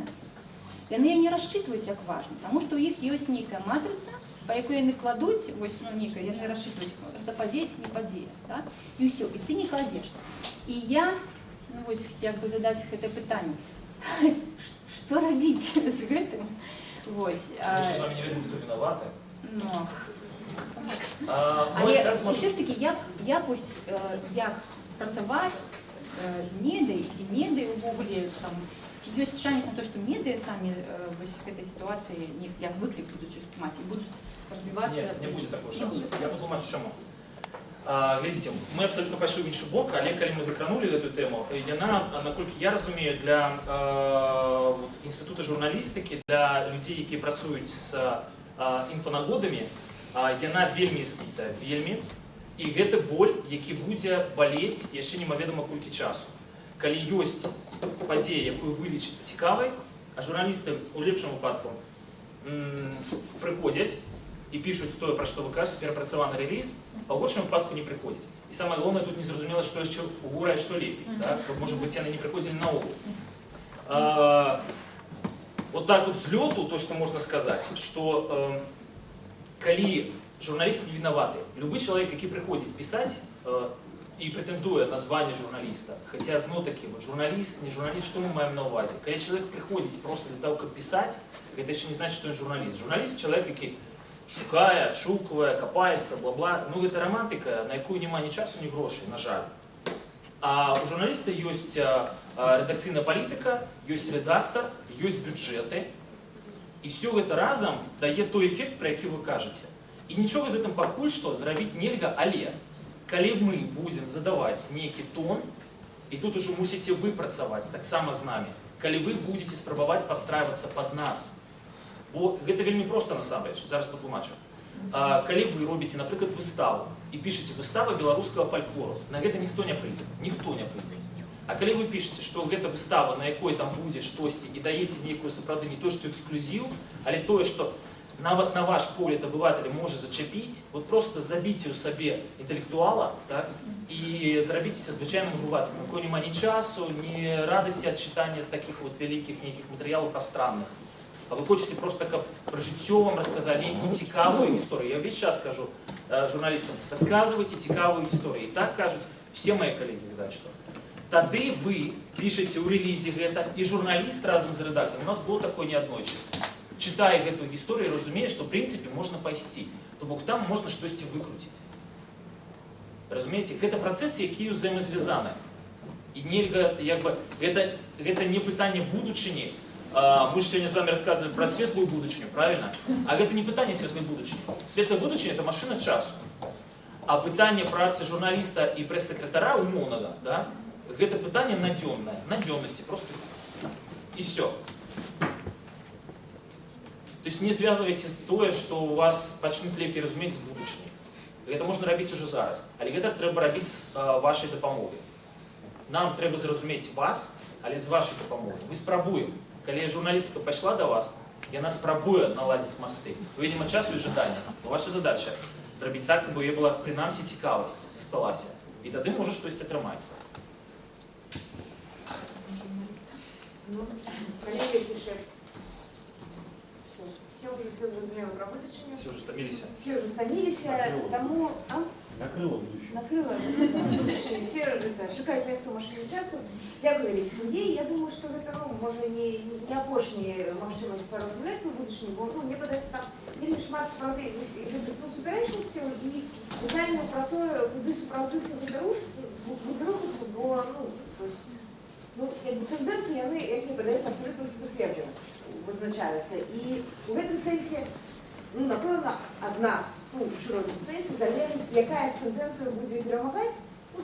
яны не расчытваюць як важна, таму што ў іх ёсць нейкая матрыца, па якой яны кладуць, вось, ну, нейкая, яны расчытваюць, гэта падзея ці не падзея, так? І ўсё, і ты не кладзеш. І я, ну, вось, як бы задаць гэта пытанне, што рабіць з гэтым? Вось. Вы з вами не ведаем, хто вінаваты? Ну, але ўсё ж такі, як працаваць з медыяй, ці медыяй увогуле, ці ёсць шанец на то, што медыа самі в этой ситуации як выклик будут мать и будут развиваться? Нет, не будет такого шанса. Я патлумачу чаму. Глядзіце, мы абсолютно пайшлі ў іншы бок, але калі мы закранули эту тэму, яна, наколькі я разумею, для інстытута журналістыкі, для людзей, якія працуюць з інфанагодамі, яна вельмі збітая, вельмі. І гэта боль, які будзе балець яшчэ немаведама колькі часу. Калі ёсць падзея, якую вылічыць цікавай, а журналісты ў лепшым выпадку прыходзяць і пішуць тое, пра што вы кажаце, перапрацаваны рэліз, а ў горшым выпадку не прыходзяць. І самае галоўнае, тут незразумела, што яшчэ гора і што лепей. Можа быць, яны не прыходзілі наогул. Вот так вот с лёту, то, что можно сказать, что калі журналист не виноваты, любой человек, который приходит писать и претендуя на звание журналиста, хотя знов-таки, вот журналист, не журналист, что мы маем на увазе? Когда человек приходит просто для того, как писать, это еще не значит, что он журналист. Журналист — человек, который шукає, отшукує, копається, бла-бла. Ну, это романтика, на яку нема ні часу, ні грошей, на жаль. А у журналиста есть редакційная політика, есть редактор, есть бюджеты. И все это разом дает той эффект, про який вы кажете. И ничего из этого пакуль что зрабіць нельга, але калі мы будзем задаваць нейкі тон, і тут ужо мусіце вы працаваць таксама з намі, калі вы будзеце спрабаваць падстрайвацца пад нас. Бо гэта вельмі проста насамрэч, зараз патлумачу. Калі вы робіце, напрыклад, выставу і пішаце выстава беларускага фальклору, на гэта ніхто не прыйдзе, ніхто не прыйдзе. А калі вы пішаце, што гэта выстава, на якой там будзе штосьці, і даеце нейкую сапраўды не то, што эксклюзіў, але тое, што нават на ваш погляд абывателя можа зачапіць, вот просто забіце ў сабе інтэлектуала, так, і зрабіцеся звычайным абывателем, у якого няма ні часу, ні радасці ад чытання такіх вот вялікіх нейкіх матэрыялаў прастранных. А вы хочаце просто, каб пра жыццё вам расказалі нейкую цікавую гісторыю. Я ўвесь час кажу журналістам, расказвайце цікавую гісторыю. І так кажуць все мои калегі, відаць што. Тады вы пішаце ў рэлізе гэта, і журналіст разам з рэдактарам, у нас было такое неаднойчы. Читая гэтую гісторыю, разумее, што ў прынцыпе можна пайсці. То бок там можна штосьці выкруціць. Разумееце, гэта працэсы, якія ўзаемазвязаны. І нельга, як бы, гэта не пытанне будучыні. Мы же сегодня с вами рассказывали про светлую будущую, правильно? А это не пытание светлой будущей. Светлая будущая – это машина часу. А пытание працы журналиста и пресс-секретаря умовного, да, это пытание надённое, надённости просто. И все. То есть не связывайте то, что у вас пачнут лепей разуметь с будущей. Это можно робить уже зараз. Але это треба робить с вашей допомогой. Нам треба зразуметь вас, але з вашей допомогой. Мы спробуем. Калі журналістка пайшла до вас, яна спрабуе наладзіць масты. Уведзіма часу і жадання. Но ваша задача зрабіць так, каб яе была прынамсі цікавасць засталася. І тады можа штосьці атрымаецца. Коллеги, тише. Все зрозуміло про будучиню. Все уже стомились. Все уже стомились. Тому... Накрыло будущее. Накрыло будущее. Все шукають место в машині часу. Дякую, Олег Сергій. Я думаю, що це, може, не апошні можливість порозмовляти про будущее, бо мені подається там вельми шмат справді суперечності і питання про те, куди справді все розрухатися, бо, тенденції, вони, як мені подається, абсолютно безпосередньо визначаються. І у цьому сенсі, напевно, від нас, в широкому сенсі, залежить, яка з тенденція буде перемагати,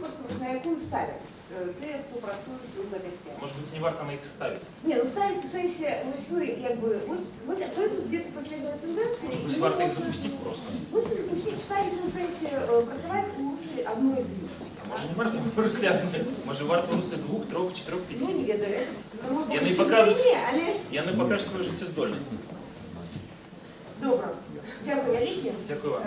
просто на яку ставлять. Те, хто працює у этой сфере. Может быть, не варто на их ставить? Не, ставить в сенсі, тут есть последние тенденции. Может быть, варто их запустить просто? Лучше запустить, ставить в сенсі, працювати у руслі одной из них. Может, не варто в русле одной? Может, варто в русле 2, 3, 4, 5? Ну, не ведаю. Яны покажуть свою життєздольність. Добре. Дякую, Олег. Дякую вам.